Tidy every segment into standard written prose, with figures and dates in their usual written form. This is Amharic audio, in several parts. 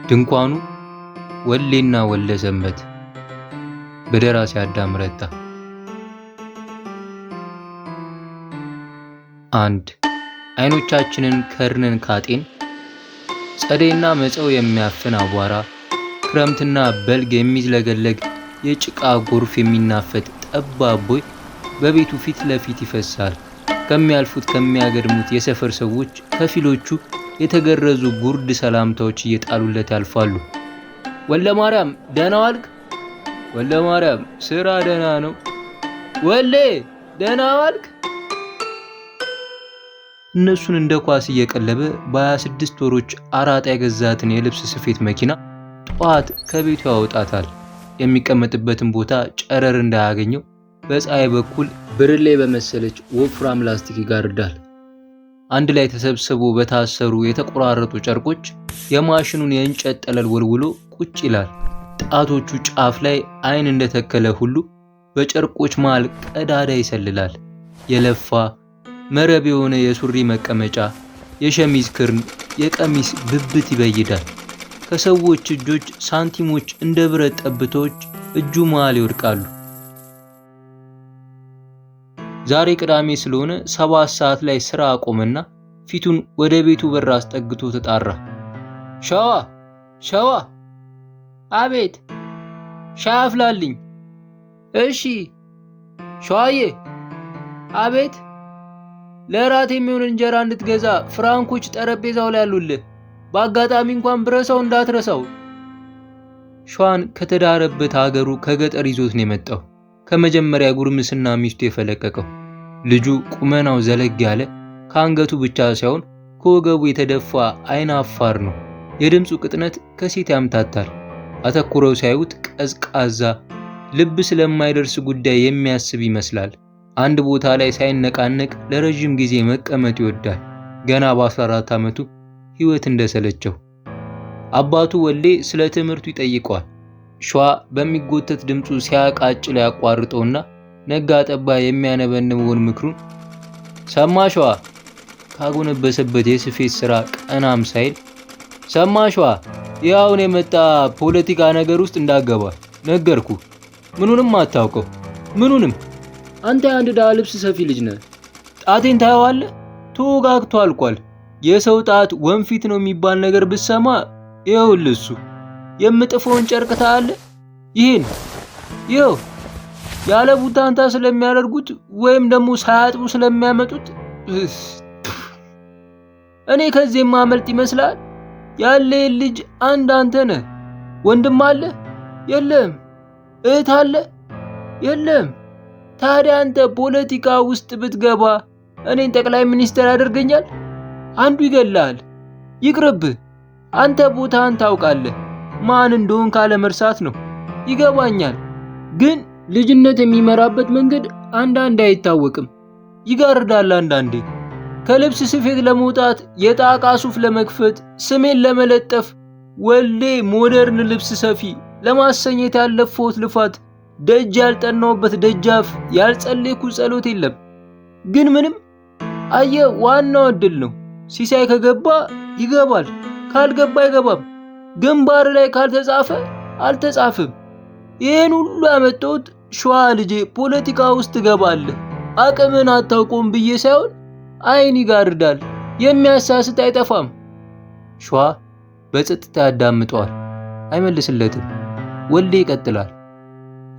ድንኳኑ ወሌና ወለሰንበት በደራሲ አዳም ረታ። አንድ አይኖቻችንን ከርነን ካጤን ጸደይና መጸው የሚያፍን አቧራ፣ ክረምትና በልግ የሚዝለገለግ የጭቃ ጎርፍ የሚናፈጥ ጠባብ ቦይ በቤቱ ፊት ለፊት ይፈሳል። ከሚያልፉት ከሚያገድሙት የሰፈር ሰዎች ከፊሎቹ የተገረዙ ጉርድ ሰላምታዎች እየጣሉለት ያልፋሉ። ወለ ማርያም ደህና ዋልክ? ወለ ማርያም ስራ ደህና ነው? ወሌ ደህና ዋልክ? እነሱን እንደ ኳስ እየቀለበ በ26 ወሮች አራጣ የገዛትን የልብስ ስፌት መኪና ጠዋት ከቤቱ ያወጣታል። የሚቀመጥበትን ቦታ ጨረር እንዳያገኘው በፀሐይ በኩል ብርሌ በመሰለች ወፍራም ላስቲክ ይጋርዳል። አንድ ላይ ተሰብስበው በታሰሩ የተቆራረጡ ጨርቆች የማሽኑን የእንጨት ጠለል ወልውሎ ቁጭ ይላል። ጣቶቹ ጫፍ ላይ አይን እንደተከለ ሁሉ በጨርቆች መሃል ቀዳዳ ይሰልላል። የለፋ መረብ የሆነ የሱሪ መቀመጫ፣ የሸሚዝ ክርን፣ የቀሚስ ብብት ይበይዳል። ከሰዎች እጆች ሳንቲሞች እንደ ብረት ጠብታዎች እጁ መሃል ይወድቃሉ። ዛሬ ቅዳሜ ስለሆነ 7 ሰዓት ላይ ስራ አቆመና ፊቱን ወደ ቤቱ በር አስጠግቶ ተጣራ። ሸዋ ሸዋ! አቤት! ሻይ አፍላልኝ። እሺ ሸዋዬ! አቤት! ለራት የሚሆን እንጀራ እንድትገዛ ፍራንኮች ጠረጴዛው ላይ አሉልህ። በአጋጣሚ እንኳን ብረሳው እንዳትረሳው። ሸዋን ከተዳረበት ሀገሩ ከገጠር ይዞት ነው የመጣው። ከመጀመሪያ ጉርምስና ሚስቱ የፈለቀቀው ልጁ ቁመናው ዘለግ ያለ ከአንገቱ ብቻ ሳይሆን ከወገቡ የተደፋ አይን አፋር ነው። የድምፁ ቅጥነት ከሴት ያምታታል። አተኩረው ሲያዩት ቀዝቃዛ፣ ልብ ስለማይደርስ ጉዳይ የሚያስብ ይመስላል። አንድ ቦታ ላይ ሳይነቃነቅ ለረጅም ጊዜ መቀመጥ ይወዳል። ገና በ14 ዓመቱ ህይወት እንደሰለቸው አባቱ ወሌ ስለ ትምህርቱ ይጠይቀዋል። ሸዋ በሚጎተት ድምፁ ሲያቃጭል ያቋርጠውና ነጋ ጠባ የሚያነበንበውን ምክሩን ሰማ ሸዋ ካጎነበሰበት የስፌት ስራ ቀናም ሳይል ሰማ ሸዋ ያውን የመጣ ፖለቲካ ነገር ውስጥ እንዳገባ ነገርኩ። ምኑንም አታውቀው ምኑንም። አንተ አንድ ዳ ልብስ ሰፊ ልጅ ነህ። ጣቴን ታየዋለህ? ተወጋግቶ አልቋል። የሰው ጣት ወንፊት ነው የሚባል ነገር ብሰማ ይኸውልህ እሱ የምጥፈውን ጨርቅ ታያለህ? ይኸው ያለ ቡታንታ ስለሚያደርጉት ወይም ደግሞ ሳያጥቡ ስለሚያመጡት እኔ ከዚህ የማመልጥ ይመስላል? ያለ ልጅ አንድ አንተ ነህ። ወንድም አለ? የለም። እህት አለ? የለም። ታዲያ አንተ ፖለቲካ ውስጥ ብትገባ እኔን ጠቅላይ ሚኒስትር ያደርገኛል? አንዱ ይገላል። ይቅርብህ። አንተ ቦታን ታውቃለህ። ማን እንደሆን ካለ መርሳት ነው። ይገባኛል። ግን ልጅነት የሚመራበት መንገድ አንዳንዴ አይታወቅም። ይጋርዳል አንዳንዴ። ከልብስ ስፌት ለመውጣት የጣቃ ሱፍ ለመክፈት ስሜን ለመለጠፍ ወሌ ሞደርን ልብስ ሰፊ ለማሰኘት ያለፈውት ልፋት ደጅ ያልጠናውበት ደጃፍ ያልጸለይኩ ጸሎት የለም። ግን ምንም አየ ዋናው እድል ነው። ሲሳይ ከገባ ይገባል፣ ካልገባ አይገባም። ግንባር ላይ ካልተጻፈ አልተጻፈም። ይሄን ሁሉ ያመጣሁት ሸዋ ልጄ ፖለቲካ ውስጥ ገባለህ አቅምን አታውቁም ብዬ ሳይሆን አይን ይጋርዳል፣ የሚያሳስት አይጠፋም። ሸዋ በጸጥታ ያዳምጠዋል፣ አይመልስለትም። ወሌ ይቀጥላል።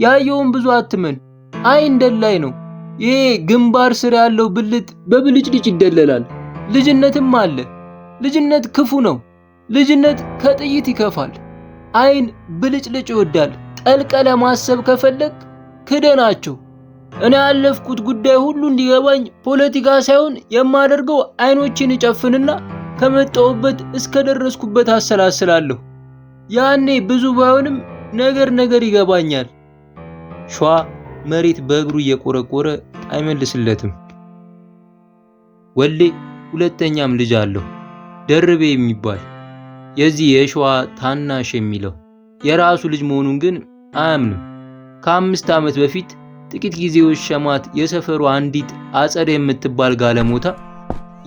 ያየውን ብዙ አትመን፣ አይን ደላይ ነው። ይሄ ግንባር ስር ያለው ብልት በብልጭልጭ ይደለላል። ልጅነትም አለ። ልጅነት ክፉ ነው። ልጅነት ከጥይት ይከፋል። አይን ብልጭልጭ ይወዳል። ጠልቀ ለማሰብ ከፈለግ ክደናቸው። እኔ ያለፍኩት ጉዳይ ሁሉ እንዲገባኝ ፖለቲካ ሳይሆን የማደርገው አይኖችን እጨፍንና ከመጣሁበት እስከ ደረስኩበት አሰላስላለሁ። ያኔ ብዙ ባይሆንም ነገር ይገባኛል። ሸዋ መሬት በእግሩ እየቆረቆረ አይመልስለትም። ወሌ ሁለተኛም ልጅ አለው፣ ደርቤ የሚባል የዚህ የሸዋ ታናሽ የሚለው የራሱ ልጅ መሆኑን ግን አያምንም። ከ5 ዓመት በፊት ጥቂት ጊዜዎች ሸማት የሰፈሩ አንዲት አጸደ የምትባል ጋለሞታ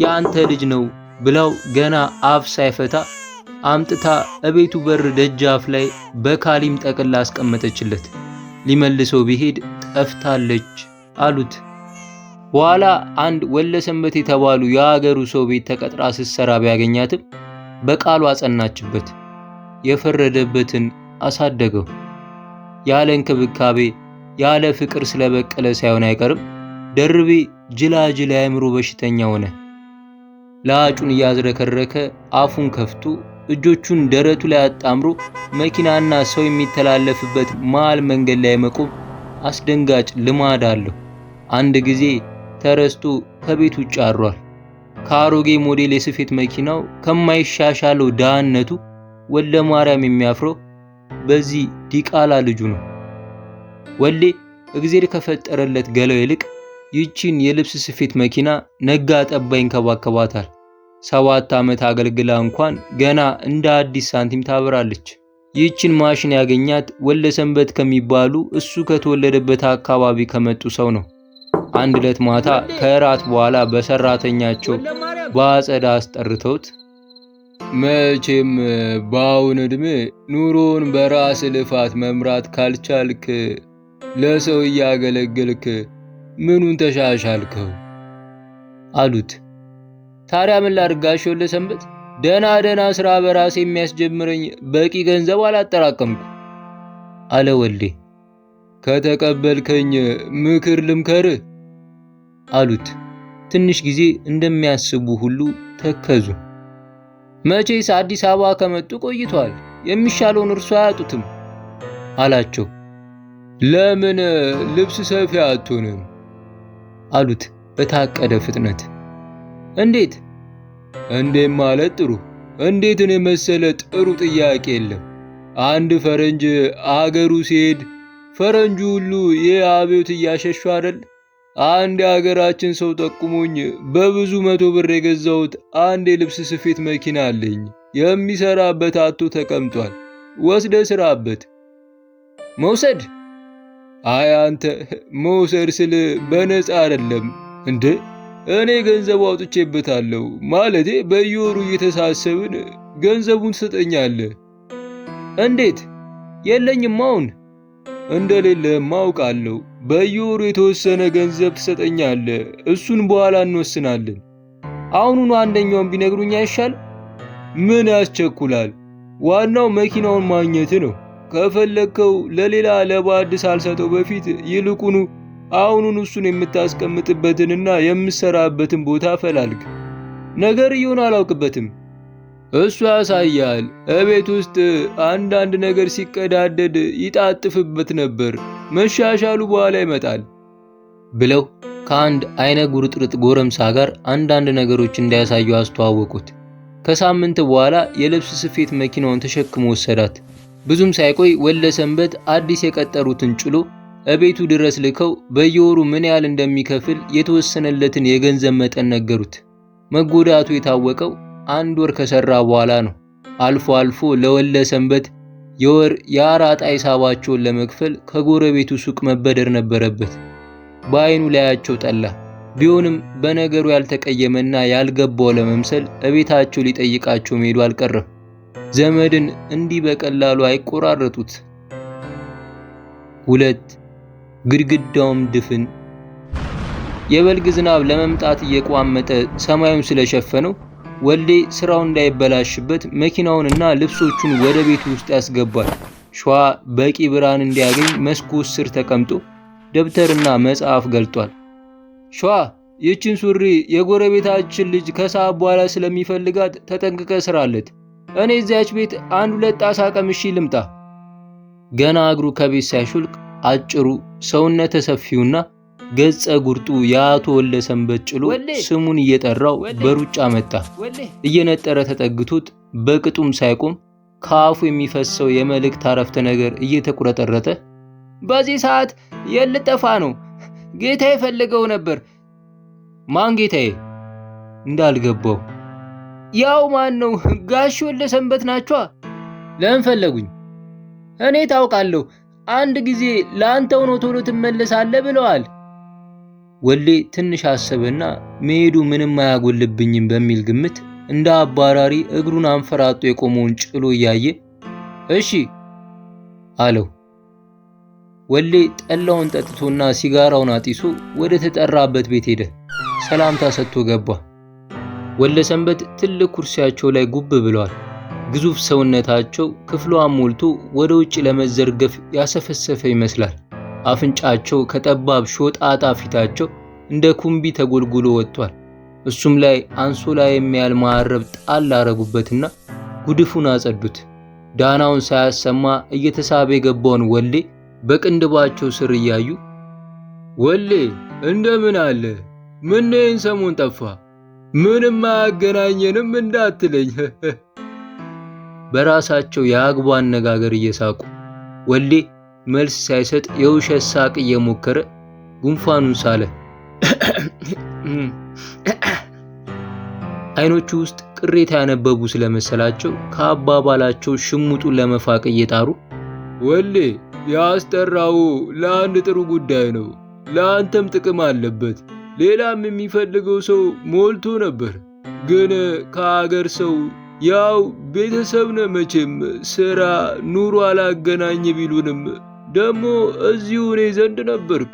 የአንተ ልጅ ነው ብላው ገና አፍ ሳይፈታ አምጥታ እቤቱ በር ደጃፍ ላይ በካሊም ጠቅላ አስቀመጠችለት። ሊመልሰው ቢሄድ ጠፍታለች አሉት። በኋላ አንድ ወለሰንበት የተባሉ የአገሩ ሰው ቤት ተቀጥራ ስትሰራ ቢያገኛትም በቃሉ አጸናችበት። የፈረደበትን አሳደገው። ያለ እንክብካቤ ያለ ፍቅር ስለበቀለ ሳይሆን አይቀርም ደርቤ ጅላጅል አእምሮ በሽተኛ ሆነ። ላጩን እያዝረከረከ አፉን ከፍቶ እጆቹን ደረቱ ላይ አጣምሮ መኪናና ሰው የሚተላለፍበት መሃል መንገድ ላይ መቆም አስደንጋጭ ልማድ አለው። አንድ ጊዜ ተረስቶ ከቤት ውጭ አሯል። ከአሮጌ ሞዴል የስፌት መኪናው ከማይሻሻለው ዳህነቱ ወልደ ማርያም የሚያፍረው በዚህ ዲቃላ ልጁ ነው። ወሌ እግዜር ከፈጠረለት ገለው ይልቅ ይህችን የልብስ ስፌት መኪና ነጋ ጠባ ይንከባከባታል። 7 ዓመት አገልግላ እንኳን ገና እንደ አዲስ ሳንቲም ታበራለች። ይህችን ማሽን ያገኛት ወለሰንበት ከሚባሉ እሱ ከተወለደበት አካባቢ ከመጡ ሰው ነው። አንድ ዕለት ማታ ከእራት በኋላ በሰራተኛቸው በአጸዳ አስጠርተውት መቼም በአሁን ዕድሜ ኑሮን በራስ ልፋት መምራት ካልቻልክ ለሰው እያገለገልክ ምኑን ተሻሻልከው አሉት። ታዲያ ምን ላድርጋሽ ወለሰንበት? ደህና ስራ በራሴ የሚያስጀምረኝ በቂ ገንዘብ አላጠራቀምኩ አለ ወልዴ። ከተቀበልከኝ ምክር ልምከር አሉት። ትንሽ ጊዜ እንደሚያስቡ ሁሉ ተከዙ። መቼስ አዲስ አበባ ከመጡ ቆይቷል፣ የሚሻለውን እርሱ አያጡትም አላቸው። ለምን ልብስ ሰፊ አትሆንም አሉት በታቀደ ፍጥነት። እንዴት ማለት ጥሩ፣ እንዴትን የመሰለ ጥሩ ጥያቄ የለም። አንድ ፈረንጅ አገሩ ሲሄድ ፈረንጁ ሁሉ የአብዮት እያሸሹ አይደል? አንድ የሀገራችን ሰው ጠቁሞኝ በብዙ 100 ብር የገዛሁት አንድ የልብስ ስፌት መኪና አለኝ። የሚሰራበት አቶ ተቀምጧል። ወስደ ስራበት። መውሰድ? አይ አንተ መውሰድ ስል በነፃ አይደለም እንዴ? እኔ ገንዘብ አውጥቼበታለሁ። ማለቴ በየወሩ እየተሳሰብን ገንዘቡን ትሰጠኛለህ። እንዴት? የለኝም አሁን። እንደሌለህም አውቃለሁ። በየወሩ የተወሰነ ገንዘብ ትሰጠኛለህ። እሱን በኋላ እንወስናለን። አሁኑኑ አንደኛውን ቢነግሩኝ አይሻል? ምን ያስቸኩላል? ዋናው መኪናውን ማግኘት ነው። ከፈለግከው ለሌላ ለባዕድ ሳልሰጠው በፊት ይልቁኑ አሁኑን እሱን የምታስቀምጥበትንና የምሰራበትን ቦታ ፈላልግ። ነገርየውን አላውቅበትም። እሱ ያሳያል። እቤት ውስጥ አንዳንድ ነገር ሲቀዳደድ ይጣጥፍበት ነበር። መሻሻሉ በኋላ ይመጣል ብለው ከአንድ አይነ ጉርጥርጥ ጎረምሳ ጋር አንዳንድ ነገሮች እንዲያሳዩ አስተዋወቁት። ከሳምንት በኋላ የልብስ ስፌት መኪናውን ተሸክሞ ወሰዳት። ብዙም ሳይቆይ ወለሰንበት አዲስ የቀጠሩትን ጭሎ እቤቱ ድረስ ልከው በየወሩ ምን ያህል እንደሚከፍል የተወሰነለትን የገንዘብ መጠን ነገሩት። መጎዳቱ የታወቀው 1 ወር ከሰራ በኋላ ነው። አልፎ አልፎ ለወለሰንበት የወር የአራጣ ሂሳባቸውን ለመክፈል ከጎረቤቱ ሱቅ መበደር ነበረበት። በአይኑ ላያቸው ጠላ። ቢሆንም በነገሩ ያልተቀየመና ያልገባው ለመምሰል እቤታቸው ሊጠይቃቸው መሄዱ አልቀረም። ዘመድን እንዲህ በቀላሉ አይቆራረጡት። 2 ግድግዳውም ድፍን። የበልግ ዝናብ ለመምጣት እየቋመጠ ሰማዩን ስለሸፈነው ወልዴ ስራው እንዳይበላሽበት መኪናውንና ልብሶቹን ወደ ቤቱ ውስጥ ያስገባል። ሸዋ በቂ ብርሃን እንዲያገኝ መስኮት ስር ተቀምጦ ደብተርና መጽሐፍ ገልጧል። ሸዋ ይህችን ሱሪ የጎረቤታችን ልጅ ከሰዓት በኋላ ስለሚፈልጋት ተጠንቅቀ ስራለት። እኔ እዚያች ቤት 1-2 ጣሳ ቀምሼ ልምጣ። ገና እግሩ ከቤት ሳይሹልቅ አጭሩ ሰውነተ ሰፊውና ገጸ ጉርጡ የአቶ ወለሰንበት ጭሎ ስሙን እየጠራው በሩጫ መጣ። እየነጠረ ተጠግቶት በቅጡም ሳይቆም ከአፉ የሚፈሰው የመልእክት አረፍተ ነገር እየተቁረጠረጠ በዚህ ሰዓት የልጠፋ ነው? ጌታ የፈለገው ነበር። ማን ጌታዬ? እንዳልገባው። ያው ማን ነው? ጋሽ ወለሰንበት ናቸዋ። ለምን ፈለጉኝ? እኔ ታውቃለሁ። አንድ ጊዜ ለአንተው ነው ቶሎ ትመለሳለህ ብለዋል። ወሌ ትንሽ አሰበና መሄዱ ምንም አያጎልብኝም በሚል ግምት እንደ አባራሪ እግሩን አንፈራጦ የቆመውን ጭሎ እያየ እሺ አለው። ወሌ ጠላውን ጠጥቶና ሲጋራውን አጢሶ ወደ ተጠራበት ቤት ሄደ። ሰላምታ ሰጥቶ ገባ። ወለሰንበት ትልቅ ኩርሲያቸው ላይ ጉብ ብለዋል። ግዙፍ ሰውነታቸው ክፍሏን ሞልቶ ወደ ውጭ ለመዘርገፍ ያሰፈሰፈ ይመስላል። አፍንጫቸው ከጠባብ ሾጣጣ ፊታቸው እንደ ኩምቢ ተጎልጉሎ ወጥቷል። እሱም ላይ አንሶላ የሚያል ማዕረብ ጣል አረጉበትና ጉድፉን አጸዱት። ዳናውን ሳያሰማ እየተሳበ የገባውን ወሌ በቅንድባቸው ስር እያዩ ወሌ እንደምን አለ? ምነን ሰሞን ጠፋ? ምንም አያገናኘንም እንዳትለኝ በራሳቸው የአግባ አነጋገር እየሳቁ ወሌ መልስ ሳይሰጥ የውሸት ሳቅ እየሞከረ ጉንፋኑን ሳለ። አይኖቹ ውስጥ ቅሬታ ያነበቡ ስለመሰላቸው ከአባባላቸው ሽሙጡን ለመፋቅ እየጣሩ ወሌ ያስጠራው ለአንድ ጥሩ ጉዳይ ነው። ለአንተም ጥቅም አለበት። ሌላም የሚፈልገው ሰው ሞልቶ ነበር። ግን ከአገር ሰው ያው ቤተሰብ ነው መቼም ስራ ኑሮ አላገናኝ ቢሉንም ደግሞ እዚሁ እኔ ዘንድ ነበርክ።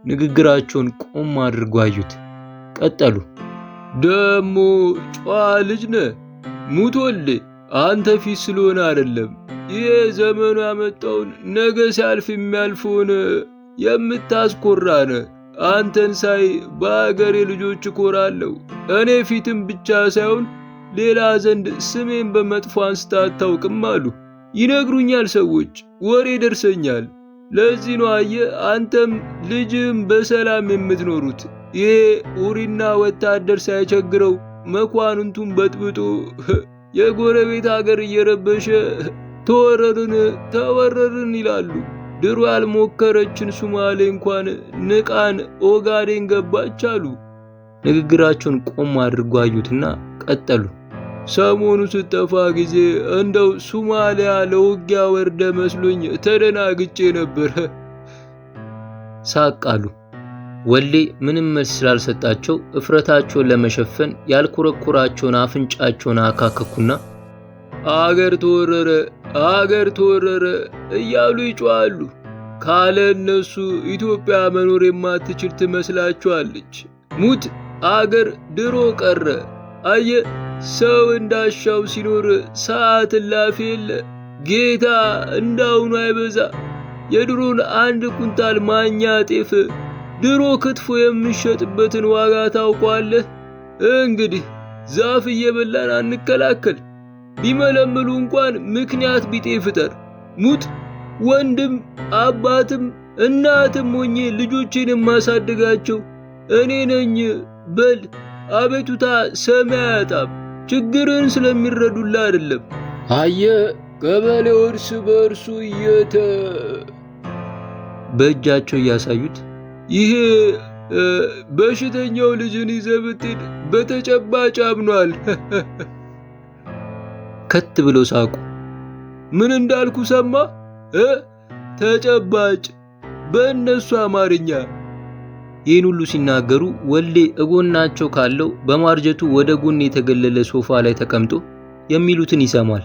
ንግግራቸውን ቆም አድርጎ አዩት። ቀጠሉ። ደሞ ጨዋ ልጅ ነህ ሙቶል። አንተ ፊት ስለሆነ አይደለም ይሄ ዘመኑ ያመጣውን ነገ ሲያልፍ የሚያልፈውን የምታስኮራነ። አንተን ሳይ በአገሬ ልጆች እኮራለሁ። እኔ ፊትም ብቻ ሳይሆን ሌላ ዘንድ ስሜን በመጥፎ አንስታ አታውቅም አሉ። ይነግሩኛል ሰዎች፣ ወሬ ደርሰኛል። ለዚህ ነው አየህ አንተም ልጅም በሰላም የምትኖሩት። ይሄ ኡሪና ወታደር ሳይቸግረው መኳንንቱን በጥብጦ የጎረቤት ሀገር እየረበሸ ተወረርን ይላሉ። ድሮ ያልሞከረችን ሱማሌ እንኳን ንቃን ኦጋዴን ገባች አሉ። ንግግራቸውን ቆም አድርጎ አዩትና ቀጠሉ። ሰሞኑ ስጠፋ ጊዜ እንደው ሱማሊያ ለውጊያ ወርደ መስሎኝ ተደናግጬ ነበር። ሳቃሉ። ወሌ ምንም መልስ ስላልሰጣቸው እፍረታቸውን ለመሸፈን ያልኮረኮራቸውን አፍንጫቸውን አካከኩና አገር ተወረረ እያሉ ይጮዋሉ። ካለ እነሱ ኢትዮጵያ መኖር የማትችል ትመስላችኋለች። ሙት አገር ድሮ ቀረ። አየ ሰው እንዳሻው ሲኖር ሰዓት እላፊ የለ። ጌታ እንዳሁኑ አይበዛ። የድሮን 1 ኩንታል ማኛ ጤፍ ድሮ ክትፎ የምንሸጥበትን ዋጋ ታውቋለህ? እንግዲህ ዛፍ እየበላን አንከላከል። ቢመለምሉ እንኳን ምክንያት ቢጤ ፍጠር። ሙት ወንድም አባትም እናትም ሆኜ ልጆቼን የማሳድጋቸው እኔ ነኝ በል። አቤቱታ ሰሚ አያጣም። ችግርን ስለሚረዱላ አይደለም። አየ ቀበሌው እርስ በእርሱ በእጃቸው እያሳዩት ይሄ በሽተኛው ልጅን ይዘህ ብትሄድ በተጨባጭ አምኗል። ከት ብሎ ሳቁ። ምን እንዳልኩ ሰማ? ተጨባጭ በእነሱ አማርኛ። ይህን ሁሉ ሲናገሩ ወሌ እጎናቸው ካለው በማርጀቱ ወደ ጎን የተገለለ ሶፋ ላይ ተቀምጦ የሚሉትን ይሰማል።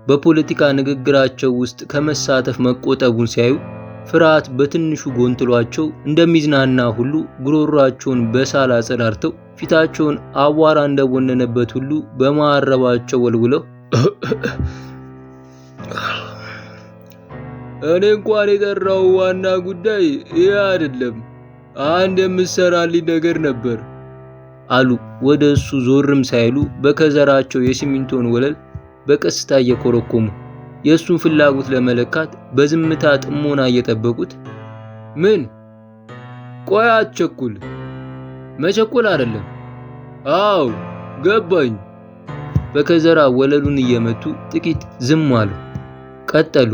በፖለቲካ ንግግራቸው ውስጥ ከመሳተፍ መቆጠቡን ሲያዩ ፍርሃት በትንሹ ጎንትሏቸው እንደሚዝናና ሁሉ ጉሮሯቸውን በሳል አጸዳርተው ፊታቸውን አቧራ እንደቦነነበት ሁሉ በማረባቸው ወልውለው እኔ እንኳን የጠራው ዋና ጉዳይ ይህ አይደለም፣ አንድ የምትሰራልኝ ነገር ነበር አሉ። ወደ እሱ ዞርም ሳይሉ በከዘራቸው የሲሚንቶን ወለል በቀስታ እየኮረኮሙ የእሱን ፍላጎት ለመለካት በዝምታ ጥሞና እየጠበቁት። ምን? ቆይ አትቸኩል። መቸኮል አይደለም። አው ገባኝ። በከዘራ ወለሉን እየመቱ ጥቂት ዝም አሉ። ቀጠሉ።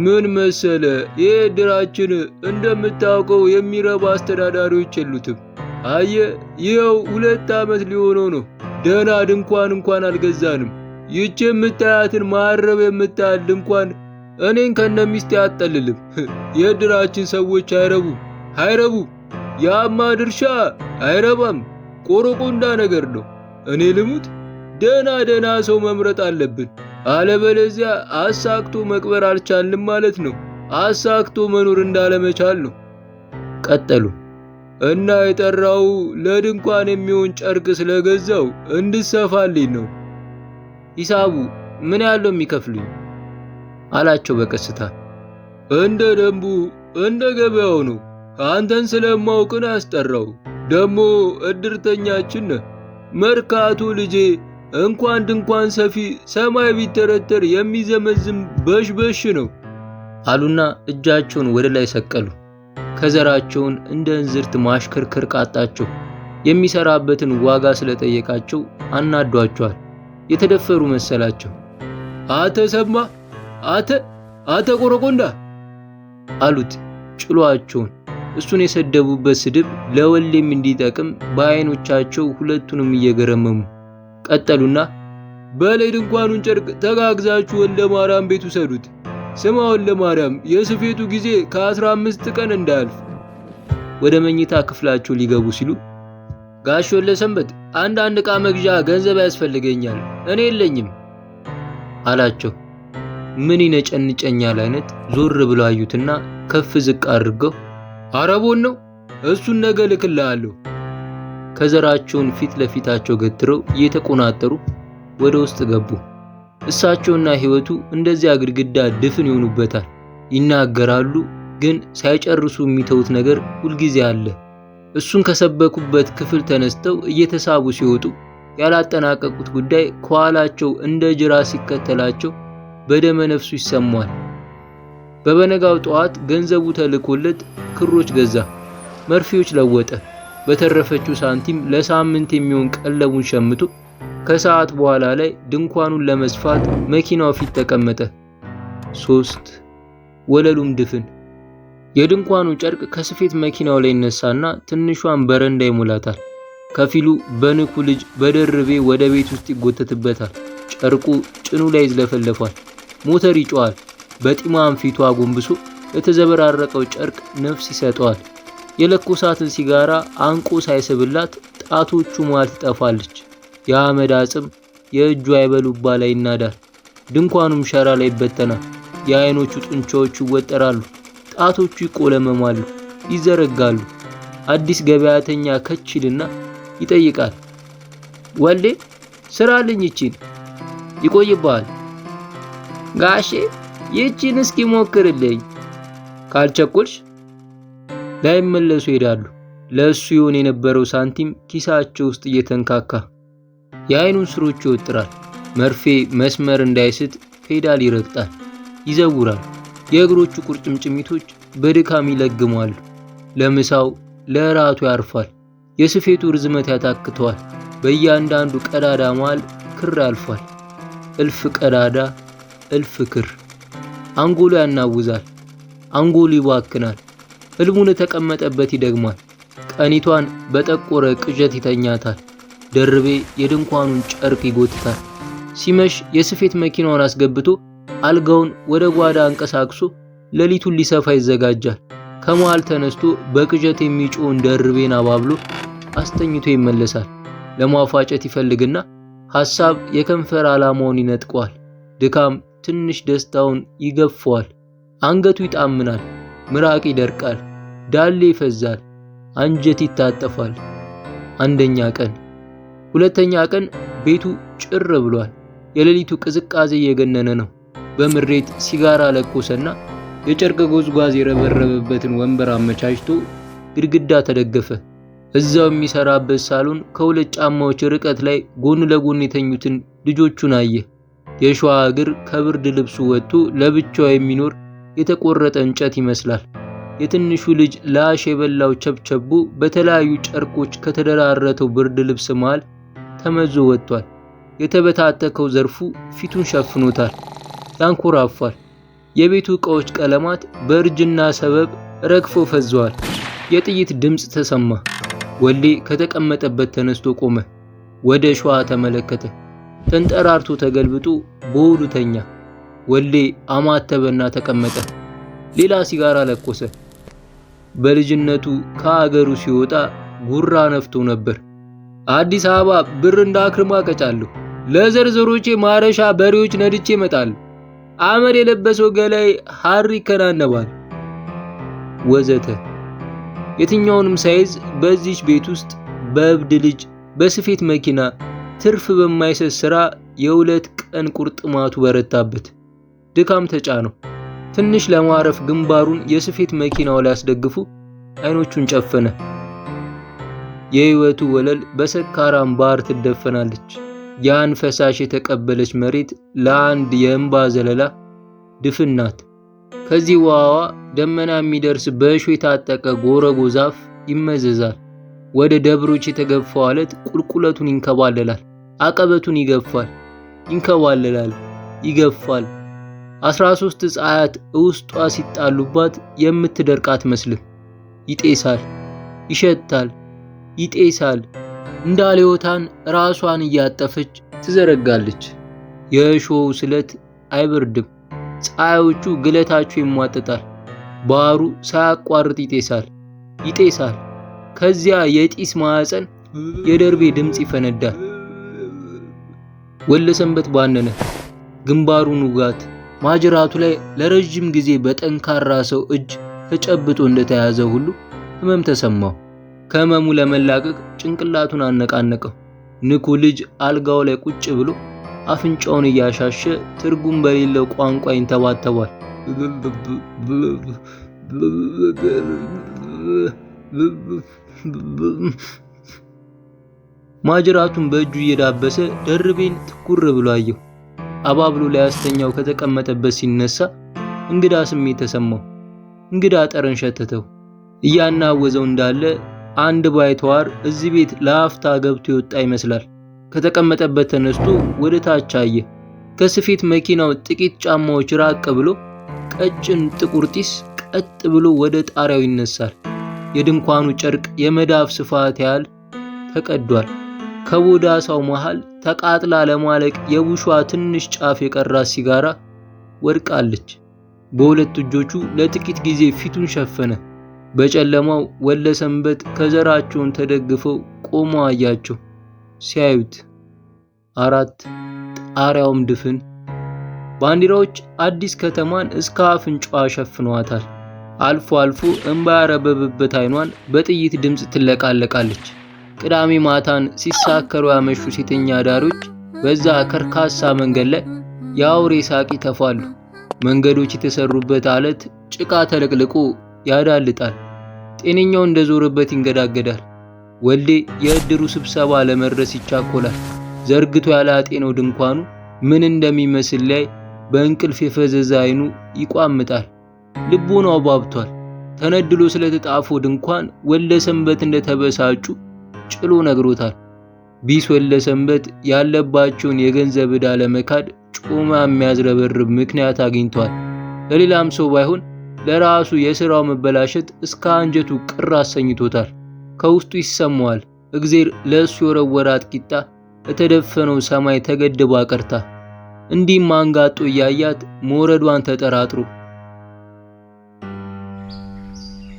ምን መሰለ፣ ይህ ድራችን እንደምታውቀው የሚረባ አስተዳዳሪዎች የሉትም። አየ ይኸው 2 ዓመት ሊሆነው ነው። ደህና ድንኳን እንኳን አልገዛንም። ይህች የምታያትን ማረብ የምታያል ድንኳን እኔን ከነሚስቴ አጠልልም። የድራችን ሰዎች አይረቡም። ያማ ድርሻ አይረባም። ቆረቆንዳ ነገር ነው። እኔ ልሙት ደና ሰው መምረጥ አለብን። አለበለዚያ አሳክቶ መቅበር አልቻልንም ማለት ነው። አሳክቶ መኖር እንዳለመቻል ነው። ቀጠሉ እና የጠራው ለድንኳን የሚሆን ጨርቅ ስለገዛው እንድሰፋልኝ ነው። ሂሳቡ ምን ያለው የሚከፍሉኝ አላቸው በቀስታ። እንደ ደንቡ እንደ ገበያው ነው። አንተን ስለማውቅን ያስጠራው ደሞ እድርተኛችን ነህ። መርካቶ ልጄ እንኳን ድንኳን ሰፊ ሰማይ ቢተረተር የሚዘመዝም በሽበሽ ነው አሉና እጃቸውን ወደ ላይ ሰቀሉ። ከዘራቸውን እንደ እንዝርት ማሽከርከር ቃጣቸው። የሚሰራበትን ዋጋ ስለጠየቃቸው አናዷቸዋል። የተደፈሩ መሰላቸው። አተሰማ አተ ቆረቆንዳ አሉት ጭሏቸውን። እሱን የሰደቡበት ስድብ ለወሌም እንዲጠቅም በአይኖቻቸው ሁለቱንም እየገረመሙ ቀጠሉና በላይ ድንኳኑን ጨርቅ ተጋግዛችሁ ወልደ ማርያም ቤት ውሰዱት። ስማ ወልደ ማርያም የስፌቱ ጊዜ ከ15 ቀን እንዳያልፍ። ወደ መኝታ ክፍላቸው ሊገቡ ሲሉ ጋሽ ወለሰንበት አንድ ዕቃ መግዣ ገንዘብ ያስፈልገኛል፣ እኔ የለኝም አላቸው። ምን ይነጨንጨኛል አይነት ዞር ብለው አዩትና ከፍ ዝቅ አድርገው አረቦን ነው እሱን ነገ ልክልሃለሁ። ከዘራቸውን ፊት ለፊታቸው ገትረው እየተቆናጠሩ ወደ ውስጥ ገቡ። እሳቸውና ህይወቱ እንደዚያ ግድግዳ ድፍን ይሆኑበታል። ይናገራሉ፣ ግን ሳይጨርሱ የሚተውት ነገር ሁልጊዜ አለ። እሱን ከሰበኩበት ክፍል ተነስተው እየተሳቡ ሲወጡ ያላጠናቀቁት ጉዳይ ከኋላቸው እንደ ጅራ ሲከተላቸው በደመ ነፍሱ ይሰማዋል። በበነጋው ጠዋት ገንዘቡ ተልኮለት ክሮች ገዛ፣ መርፌዎች ለወጠ። በተረፈችው ሳንቲም ለሳምንት የሚሆን ቀለቡን ሸምቶ ከሰዓት በኋላ ላይ ድንኳኑን ለመስፋት መኪናው ፊት ተቀመጠ። 3 ወለሉም ድፍን። የድንኳኑ ጨርቅ ከስፌት መኪናው ላይ ይነሳና ትንሿን በረንዳ ይሞላታል። ከፊሉ በንኩ ልጅ በደርቤ ወደ ቤት ውስጥ ይጎተትበታል። ጨርቁ ጭኑ ላይ ይዝለፈለፋል። ሞተር ይጮሃል። በጢማም ፊቱ አጎንብሶ ለተዘበራረቀው ጨርቅ ነፍስ ይሰጠዋል። የለኮሳትን ሲጋራ አንቆ ሳይስብላት ጣቶቹ መሃል ትጠፋለች። የአመድ አጽም የእጁ አይበሉባ ላይ ይናዳል። ድንኳኑም ሸራ ላይ ይበተናል። የአይኖቹ ጡንቻዎቹ ይወጠራሉ። ጣቶቹ ይቆለመማሉ፣ ይዘረጋሉ። አዲስ ገበያተኛ ከችልና ይጠይቃል። ወልዴ ስራልኝ ይቺን። ይቆይባል። ጋሼ ይቺን እስኪ ሞክርልኝ። ካልቸኮልሽ ላይመለሱ ይሄዳሉ። ለሱ ይሆን የነበረው ሳንቲም ኪሳቸው ውስጥ እየተንካካ የአይኑን ስሮች ይወጥራል። መርፌ መስመር እንዳይስት ፔዳል ይረግጣል፣ ይዘውራል። የእግሮቹ ቁርጭምጭሚቶች በድካም ይለግማሉ። ለምሳው ለራቱ ያርፋል። የስፌቱ ርዝመት ያታክተዋል። በእያንዳንዱ ቀዳዳ መሃል ክር ያልፋል። እልፍ ቀዳዳ፣ እልፍ ክር። አንጎሉ ያናውዛል። አንጎሉ ይባክናል። ህልሙን የተቀመጠበት ይደግማል። ቀኒቷን በጠቆረ ቅዠት ይተኛታል። ደርቤ የድንኳኑን ጨርቅ ይጎትታል። ሲመሽ የስፌት መኪናውን አስገብቶ አልጋውን ወደ ጓዳ አንቀሳቅሶ ሌሊቱን ሊሰፋ ይዘጋጃል። ከመሃል ተነስቶ በቅዠት የሚጮውን ደርቤን አባብሎ አስተኝቶ ይመለሳል። ለማፋጨት ይፈልግና ሐሳብ የከንፈር ዓላማውን ይነጥቀዋል። ድካም ትንሽ ደስታውን ይገፈዋል። አንገቱ ይጣምናል። ምራቅ ይደርቃል። ዳሌ ይፈዛል። አንጀት ይታጠፋል። አንደኛ ቀን። ሁለተኛ ቀን ቤቱ ጭር ብሏል። የሌሊቱ ቅዝቃዜ እየገነነ ነው። በምሬት ሲጋራ ለኮሰና የጨርቅ ጎዝጓዝ የረበረበበትን ወንበር አመቻችቶ ግድግዳ ተደገፈ። እዛው የሚሰራበት ሳሎን ከሁለት ጫማዎች ርቀት ላይ ጎን ለጎን የተኙትን ልጆቹን አየ። የሸዋ እግር ከብርድ ልብሱ ወጥቶ ለብቻው የሚኖር የተቆረጠ እንጨት ይመስላል። የትንሹ ልጅ ላሽ የበላው ቸብቸቦ በተለያዩ ጨርቆች ከተደራረተው ብርድ ልብስ መሃል ተመዞ ወጥቷል። የተበታተከው ዘርፉ ፊቱን ሸፍኖታል። ያንኮራፋል። የቤቱ ዕቃዎች ቀለማት በእርጅና ሰበብ ረግፈው ፈዘዋል። የጥይት ድምፅ ተሰማ። ወሌ ከተቀመጠበት ተነስቶ ቆመ። ወደ ሸዋ ተመለከተ። ተንጠራርቶ ተገልብጦ በሆዱ ተኛ። ወሌ አማተበና ተቀመጠ። ሌላ ሲጋራ ለኮሰ። በልጅነቱ ከአገሩ ሲወጣ ጉራ ነፍቶ ነበር። አዲስ አበባ ብር እንዳክርማ ቀጫለሁ ለዘርዘሮቼ ማረሻ በሬዎች ነድቼ እመጣለሁ። አመድ የለበሰው ገላይ ሐር ይከናነባል ወዘተ። የትኛውንም ሳይዝ በዚች ቤት ውስጥ በእብድ ልጅ፣ በስፌት መኪና፣ ትርፍ በማይሰጥ ሥራ የሁለት ቀን ቁርጥማቱ በረታበት። ድካም ተጫነው። ትንሽ ለማረፍ ግንባሩን የስፌት መኪናው ላይ አስደግፎ አይኖቹን ጨፈነ። የህይወቱ ወለል በሰካራም ባህር ትደፈናለች። ያን ፈሳሽ የተቀበለች መሬት ለአንድ የእንባ ዘለላ ድፍን ናት። ከዚህ ውሃዋ ደመና የሚደርስ በእሾህ የታጠቀ ጎረጎ ዛፍ ይመዘዛል። ወደ ደብሮች የተገፋው አለት ቁልቁለቱን ይንከባለላል። አቀበቱን ይገፋል፣ ይንከባለላል፣ ይገፋል። 13 ፀሐያት ውስጧ ሲጣሉባት የምትደርቅ አትመስልም። ይጤሳል፣ ይሸታል፣ ይጤሳል። እንዳሌዎታን ራሷን እያጠፈች ትዘረጋለች። የእሾው ስለት አይበርድም። ፀሐዮቹ ግለታቸው ይሟጠጣል። ባህሩ ሳያቋርጥ ይጤሳል፣ ይጤሳል። ከዚያ የጢስ ማዕፀን የደርቤ ድምፅ ይፈነዳል። ወለሰንበት ባነነ። ግንባሩን ውጋት ማጅራቱ ላይ ለረጅም ጊዜ በጠንካራ ሰው እጅ ተጨብጦ እንደተያዘ ሁሉ ህመም ተሰማው። ከህመሙ ለመላቀቅ ጭንቅላቱን አነቃነቀው። ንኩ ልጅ አልጋው ላይ ቁጭ ብሎ አፍንጫውን እያሻሸ ትርጉም በሌለው ቋንቋ ይንተባተባል። ማጅራቱን በእጁ እየዳበሰ ደርቤን ትኩር ብሎ አየው። አባብሎ ሊያስተኛው ከተቀመጠበት ሲነሳ እንግዳ ስሜት ተሰማው። እንግዳ ጠረን ሸተተው። እያናወዘው እንዳለ አንድ ባይተዋር እዚህ ቤት ለአፍታ ገብቶ የወጣ ይመስላል። ከተቀመጠበት ተነስቶ ወደ ታች አየ። ከስፌት መኪናው ጥቂት ጫማዎች ራቅ ብሎ ቀጭን ጥቁር ጢስ ቀጥ ብሎ ወደ ጣሪያው ይነሳል። የድንኳኑ ጨርቅ የመዳፍ ስፋት ያህል ተቀዷል። ከቦዳሳው መሃል ተቃጥላ ለማለቅ የቡሿ ትንሽ ጫፍ የቀራት ሲጋራ ወድቃለች። በሁለት እጆቹ ለጥቂት ጊዜ ፊቱን ሸፈነ። በጨለማው ወለሰንበት ከዘራቸውን ተደግፈው ቆመው አያቸው። ሲያዩት አራት ጣሪያውም ድፍን ባንዲራዎች አዲስ ከተማን እስከ አፍንጫዋ ሸፍነዋታል። አልፎ አልፎ እንባ ያረበበበት አይኗን በጥይት ድምፅ ትለቃለቃለች። ቅዳሜ ማታን ሲሳከሩ ያመሹ ሴተኛ አዳሪዎች በዛ ከርካሳ መንገድ ላይ የአውሬ ሳቅ ይተፋሉ። መንገዶች የተሰሩበት አለት ጭቃ ተለቅልቆ ያዳልጣል። ጤነኛው እንደዞረበት ይንገዳገዳል። ወልዴ የእድሩ ስብሰባ ለመድረስ ይቻኮላል። ዘርግቶ ያላጤነው ድንኳኑ ምን እንደሚመስል ላይ በእንቅልፍ የፈዘዘ አይኑ ይቋምጣል። ልቦናው ባብቷል። ተነድሎ ስለተጣፈው ድንኳን ወለሰንበት እንደተበሳጩ ጭሎ ነግሮታል። ቢስ ወለሰንበት ያለባቸውን የገንዘብ ዕዳ ለመካድ ጮማ የሚያዝረበርብ ምክንያት አግኝቷል። ለሌላም ሰው ባይሆን ለራሱ የሥራው መበላሸት እስከ አንጀቱ ቅር አሰኝቶታል። ከውስጡ ይሰማዋል እግዜር ለእሱ የወረወራት ቂጣ ለተደፈነው ሰማይ ተገድባ ቀርታ። እንዲህም አንጋጦ እያያት መውረዷን ተጠራጥሮ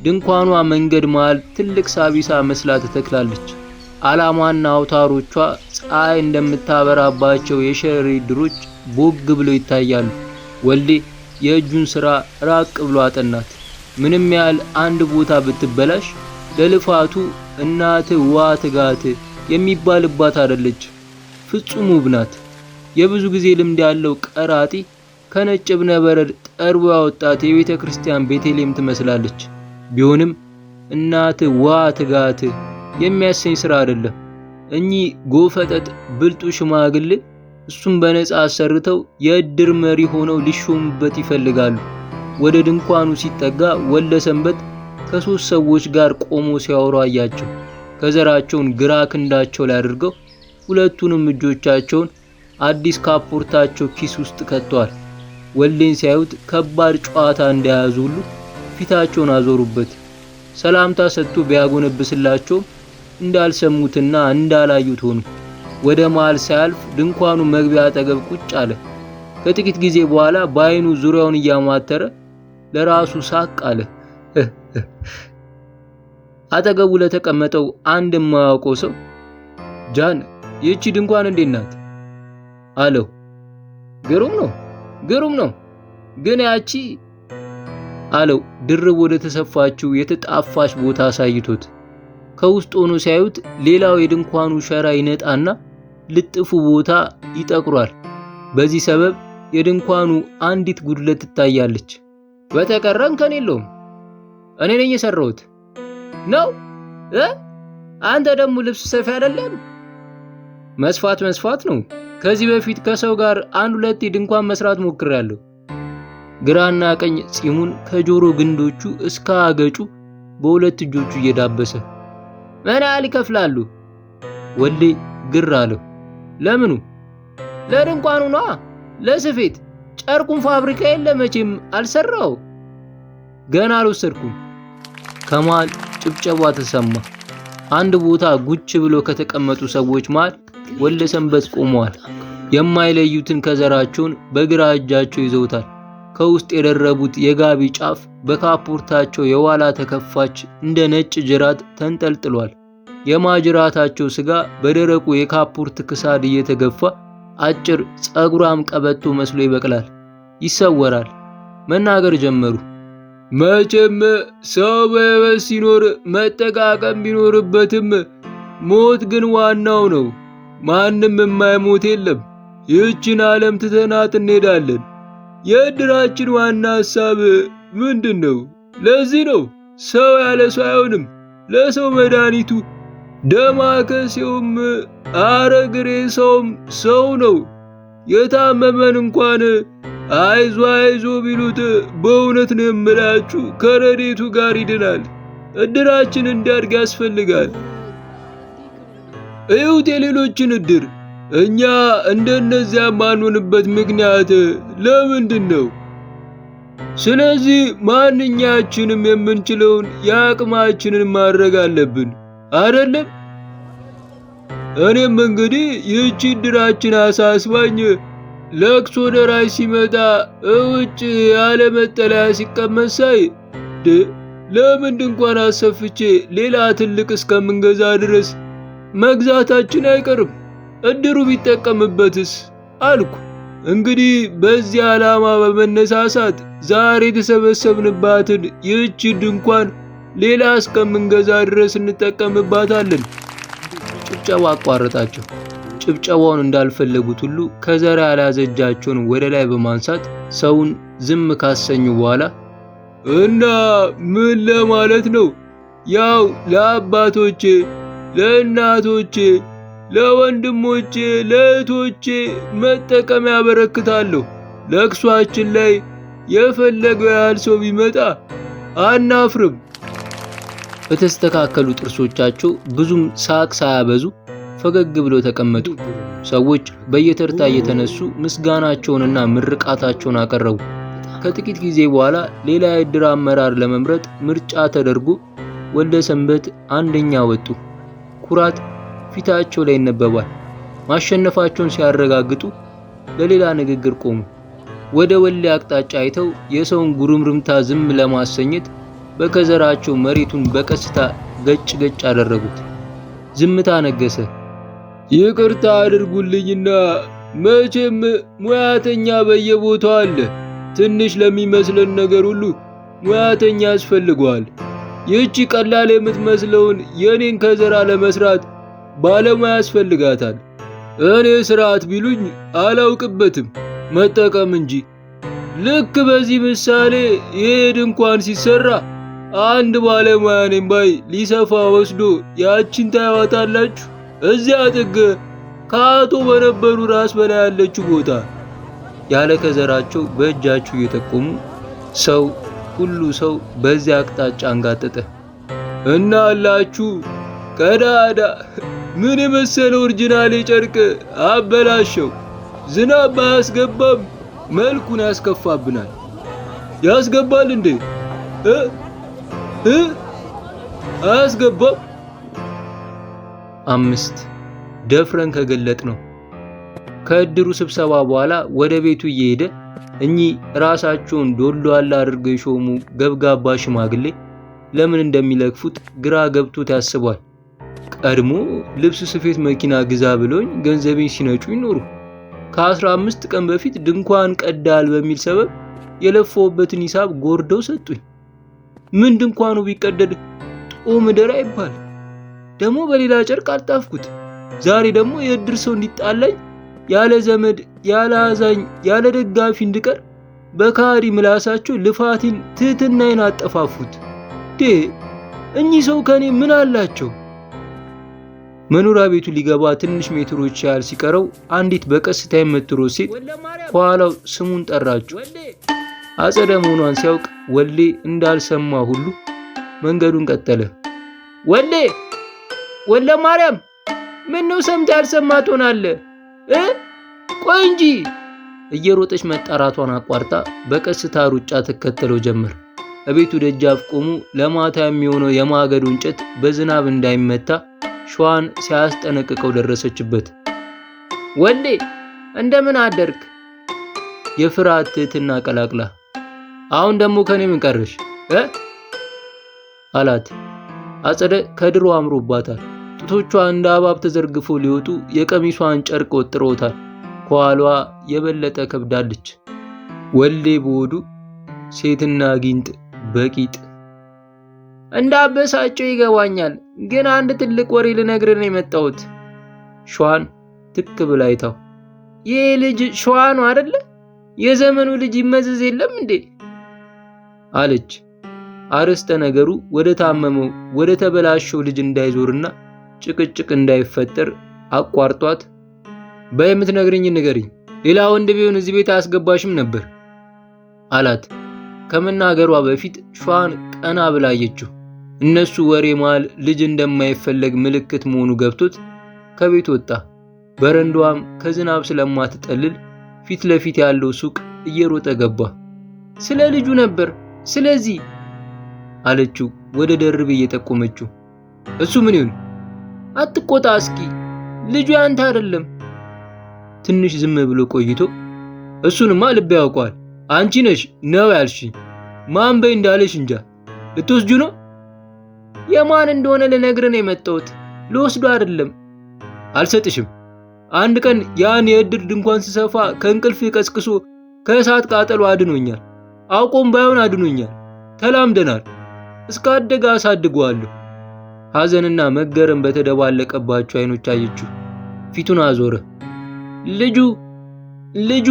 ድንኳኗ መንገድ መሃል ትልቅ ሳቢሳ መስላ ተተክላለች። ዓላማና አውታሮቿ ፀሐይ እንደምታበራባቸው የሸረሪት ድሮች ቦግ ብለው ይታያሉ። ወልዴ የእጁን ሥራ ራቅ ብሎ አጠናት። ምንም ያህል አንድ ቦታ ብትበላሽ ለልፋቱ እናት ዋ ትጋት የሚባልባት አይደለች። ፍጹም ውብ ናት። የብዙ ጊዜ ልምድ ያለው ቀራጢ ከነጭ እብነ በረድ ጠርቦ ያወጣት የቤተ ክርስቲያን ቤተልሔም ትመስላለች። ቢሆንም እናት ዋ ትጋት የሚያሰኝ ሥራ አይደለም። እኚህ ጎፈጠጥ ብልጡ ሽማግሌ እሱም በነጻ አሰርተው የእድር መሪ ሆነው ሊሾሙበት ይፈልጋሉ። ወደ ድንኳኑ ሲጠጋ ወለሰንበት ከሶስት ሰዎች ጋር ቆሞ ሲያወሩ አያቸው። ከዘራቸውን ግራ ክንዳቸው ላይ አድርገው ሁለቱንም እጆቻቸውን አዲስ ካፖርታቸው ኪስ ውስጥ ከተዋል። ወልዴን ሲያዩት ከባድ ጨዋታ እንደያዙ ሁሉ ፊታቸውን አዞሩበት። ሰላምታ ሰጥቶ ቢያጎነብስላቸውም እንዳልሰሙትና እንዳላዩት ሆኑ። ወደ መሃል ሳያልፍ ድንኳኑ መግቢያ አጠገብ ቁጭ አለ። ከጥቂት ጊዜ በኋላ በአይኑ ዙሪያውን እያማተረ ለራሱ ሳቅ አለ። አጠገቡ ለተቀመጠው አንድ የማያውቀው ሰው ጃን ይህቺ ድንኳን እንዴት ናት አለው። ግሩም ነው ግን ያቺ አለው ድርብ ወደ ተሰፋችው የተጣፋች ቦታ አሳይቶት። ከውስጥ ሆኖ ሲያዩት ሌላው የድንኳኑ ሸራ ይነጣና ልጥፉ ቦታ ይጠቁራል። በዚህ ሰበብ የድንኳኑ አንዲት ጉድለት ትታያለች። በተቀረም ከኔ የለውም። እኔ ነኝ የሰራሁት ነው። አንተ ደግሞ ልብስ ሰፊ አይደለም? መስፋት ነው። ከዚህ በፊት ከሰው ጋር አንድ ሁለቴ ድንኳን መስራት ሞክሬያለሁ። ግራና ቀኝ ፂሙን ከጆሮ ግንዶቹ እስከ አገጩ በሁለት እጆቹ እየዳበሰ ምን ያህል ይከፍላሉ? ወሌ ግር አለው። ለምኑ? ለድንኳኑ ነዋ። ለስፌት ጨርቁን ፋብሪካ የለ መቼም አልሰራው። ገና አልወሰድኩም። ከመሃል ጭብጨባ ተሰማ። አንድ ቦታ ጉጭ ብሎ ከተቀመጡ ሰዎች መሃል ወለሰንበት ቆመዋል። የማይለዩትን ከዘራቸውን በግራ እጃቸው ይዘውታል። ከውስጥ የደረቡት የጋቢ ጫፍ በካፖርታቸው የኋላ ተከፋች እንደ ነጭ ጅራት ተንጠልጥሏል። የማጅራታቸው ስጋ በደረቁ የካፖርት ክሳድ እየተገፋ አጭር ጸጉራም ቀበቶ መስሎ ይበቅላል፣ ይሰወራል። መናገር ጀመሩ። መቼም ሰው በሕይወት ሲኖር መጠቃቀም ቢኖርበትም ሞት ግን ዋናው ነው። ማንም የማይሞት የለም። ይህችን ዓለም ትተናት እንሄዳለን። የእድራችን ዋና ሐሳብ ምንድን ነው? ለዚህ ነው ሰው ያለ ሰው አይሆንም። ለሰው መድኃኒቱ ደማከሴውም አረግሬ ሰውም ሰው ነው። የታመመን እንኳን አይዞ ቢሉት በእውነት ነው የምላችሁ ከረዴቱ ጋር ይድናል። እድራችን እንዲያድግ ያስፈልጋል። እዩት የሌሎችን እድር። እኛ እንደነዚያ ማንሆንበት ምክንያት ለምንድን ነው? ስለዚህ ማንኛችንም የምንችለውን የአቅማችንን ማድረግ አለብን አይደለም? እኔም እንግዲህ ይህች እድራችን አሳስባኝ ለቅሶ ደራሽ ሲመጣ እውጭ ያለ መጠለያ ሲቀመጥ ሳይ ለምን ድንኳን አሰፍቼ ሌላ ትልቅ እስከምንገዛ ድረስ መግዛታችን አይቀርም፣ እድሩ ቢጠቀምበትስ አልኩ። እንግዲህ በዚህ ዓላማ በመነሳሳት ዛሬ የተሰበሰብንባትን ይህች ድንኳን ሌላ እስከምንገዛ ድረስ እንጠቀምባታለን። ጭብጨባ አቋረጣቸው። ጭብጨባውን እንዳልፈለጉት ሁሉ ከዘራ ያልያዘ እጃቸውን ወደ ላይ በማንሳት ሰውን ዝም ካሰኙ በኋላ እና ምን ለማለት ነው? ያው ለአባቶቼ፣ ለእናቶቼ፣ ለወንድሞቼ፣ ለእህቶቼ መጠቀሚያ ያበረክታለሁ። ለቅሷችን ላይ የፈለገው ያህል ሰው ቢመጣ አናፍርም። በተስተካከሉ ጥርሶቻቸው ብዙም ሳቅ ሳያበዙ ፈገግ ብለው ተቀመጡ። ሰዎች በየተርታ እየተነሱ ምስጋናቸውንና ምርቃታቸውን አቀረቡ። ከጥቂት ጊዜ በኋላ ሌላ የእድር አመራር ለመምረጥ ምርጫ ተደርጎ ወልደሰንበት አንደኛ ወጡ። ኩራት ፊታቸው ላይ ይነበባል። ማሸነፋቸውን ሲያረጋግጡ ለሌላ ንግግር ቆሙ። ወደ ወሌ አቅጣጫ አይተው የሰውን ጉርምርምታ ዝም ለማሰኘት በከዘራቸው መሬቱን በቀስታ ገጭ አደረጉት። ዝምታ ነገሰ። ይቅርታ አድርጉልኝና መቼም ሙያተኛ በየቦታው አለ። ትንሽ ለሚመስለን ነገር ሁሉ ሙያተኛ ያስፈልገዋል። ይህቺ ቀላል የምትመስለውን የኔን ከዘራ ለመስራት ባለሙያ ያስፈልጋታል። እኔ ስርዓት ቢሉኝ አላውቅበትም፣ መጠቀም እንጂ። ልክ በዚህ ምሳሌ ይሄ ድንኳን ሲሰራ አንድ ባለሙያ ነኝ ባይ ሊሰፋ ወስዶ ያችን ታያዋታላችሁ። እዚያ ጥግ ከአቶ በነበሩ ራስ በላይ ያለችው ቦታ ያለ ከዘራቸው በእጃቸው እየጠቆሙ ሁሉ ሰው በዚያ አቅጣጫ አንጋጠጠ። እና አላችሁ ቀዳዳ ምን የመሰለ ኦሪጂናል ጨርቅ አበላሸው። ዝናብ ባያስገባም መልኩን ያስከፋብናል። ያስገባል እንዴ? አያስገባም። 5 ደፍረን ከገለጥ ነው። ከእድሩ ስብሰባ በኋላ ወደ ቤቱ እየሄደ እኚህ ራሳቸውን ዶልዶላ አድርገው የሾሙ ገብጋባ ሽማግሌ ለምን እንደሚለክፉት ግራ ገብቶት ያስባል። ቀድሞ ልብስ ስፌት መኪና ግዛ ብለውኝ ገንዘቤን ሲነጩ ይኖሩ። ከ15 ቀን በፊት ድንኳን ቀዳል በሚል ሰበብ የለፈውበትን ሂሳብ ጎርደው ሰጡኝ። ምን ድንኳኑ ቢቀደድ ጦም ደራ ይባል። ደግሞ በሌላ ጨርቅ አልጣፍኩት። ዛሬ ደግሞ የእድር ሰው እንዲጣላኝ ያለ ዘመድ ያለ አዛኝ ያለ ደጋፊ እንድቀር በካሪ ምላሳቸው ልፋቲን ትህትናዬን አጠፋፉት። እኚህ ሰው ከኔ ምን አላቸው? መኖሪያ ቤቱ ሊገባ ትንሽ ሜትሮች ያህል ሲቀረው አንዲት በቀስታ የምትሮጥ ሴት ከኋላው ስሙን ጠራችው። አጸደ መሆኗን ሲያውቅ ወሌ እንዳልሰማ ሁሉ መንገዱን ቀጠለ። ወለ ማርያም፣ ምን ነው ሰምተህ ያልሰማ ትሆናለህ? ቆይ እንጂ። እየሮጠች መጣራቷን አቋርጣ በቀስታ ሩጫ ትከተለው ጀመር። እቤቱ ደጃፍ ቆሞ ለማታ የሚሆነው የማገዶ እንጨት በዝናብ እንዳይመታ ሸዋን ሲያስጠነቅቀው ደረሰችበት። ወሌ እንደምን አደርክ? የፍርሃት ትህትና ቀላቅላ። አሁን ደግሞ ከኔ ምን ቀረሽ አላት። አጸደ ከድሮ አምሮባታል። ጡቶቿ እንደ አባብ ተዘርግፈው ሊወጡ የቀሚሷን ጨርቅ ወጥረውታል። ከኋላዋ የበለጠ ከብዳለች። ወሌ በሆዱ ሴትና ጊንጥ በቂጥ። እንዳበሳጨው ይገባኛል፣ ግን አንድ ትልቅ ወሬ ልነግርህ ነው የመጣሁት። ሸዋን ትክ ብላ አይታው። ይህ ልጅ ሸዋ ነው አይደለ? የዘመኑ ልጅ ይመዘዝ የለም እንዴ? አለች። አርስተ ነገሩ ወደ ታመመው ወደ ተበላሸው ልጅ እንዳይዞርና ጭቅጭቅ እንዳይፈጠር አቋርጧት፣ በየምትነግርኝ ንገሪኝ፣ ሌላ ወንድ ቢሆን እዚህ ቤት አያስገባሽም ነበር አላት። ከመናገሯ በፊት ሸዋን ቀና ብላ አየችው። እነሱ ወሬ መሃል ልጅ እንደማይፈለግ ምልክት መሆኑ ገብቶት ከቤት ወጣ። በረንዳዋም ከዝናብ ስለማትጠልል ፊት ለፊት ያለው ሱቅ እየሮጠ ገባ። ስለ ልጁ ነበር ስለዚህ አለችው ወደ ደርቤ እየጠቆመችው። እሱ ምን ይሁን? አትቆጣ እስኪ፣ ልጁ ያንተ አይደለም። ትንሽ ዝም ብሎ ቆይቶ እሱንማ ልብ ያውቀዋል፣ አንቺ ነሽ ነው ያልሽኝ። ማን በይ እንዳለሽ እንጃ። ልትወስጁ ነው? የማን እንደሆነ ልነግርህ ነው የመጣሁት፣ ልወስዱ አይደለም። አልሰጥሽም። አንድ ቀን ያን የእድር ድንኳን ስሰፋ ከእንቅልፍ ቀስቅሶ ከእሳት ቃጠሎ አድኖኛል። አውቆም ባይሆን አድኖኛል። ተላምደናል። እስከ አደጋ አሳድገዋለሁ። ሐዘንና መገረም በተደባለቀባቸው አይኖች አየችው። ፊቱን አዞረ። ልጁ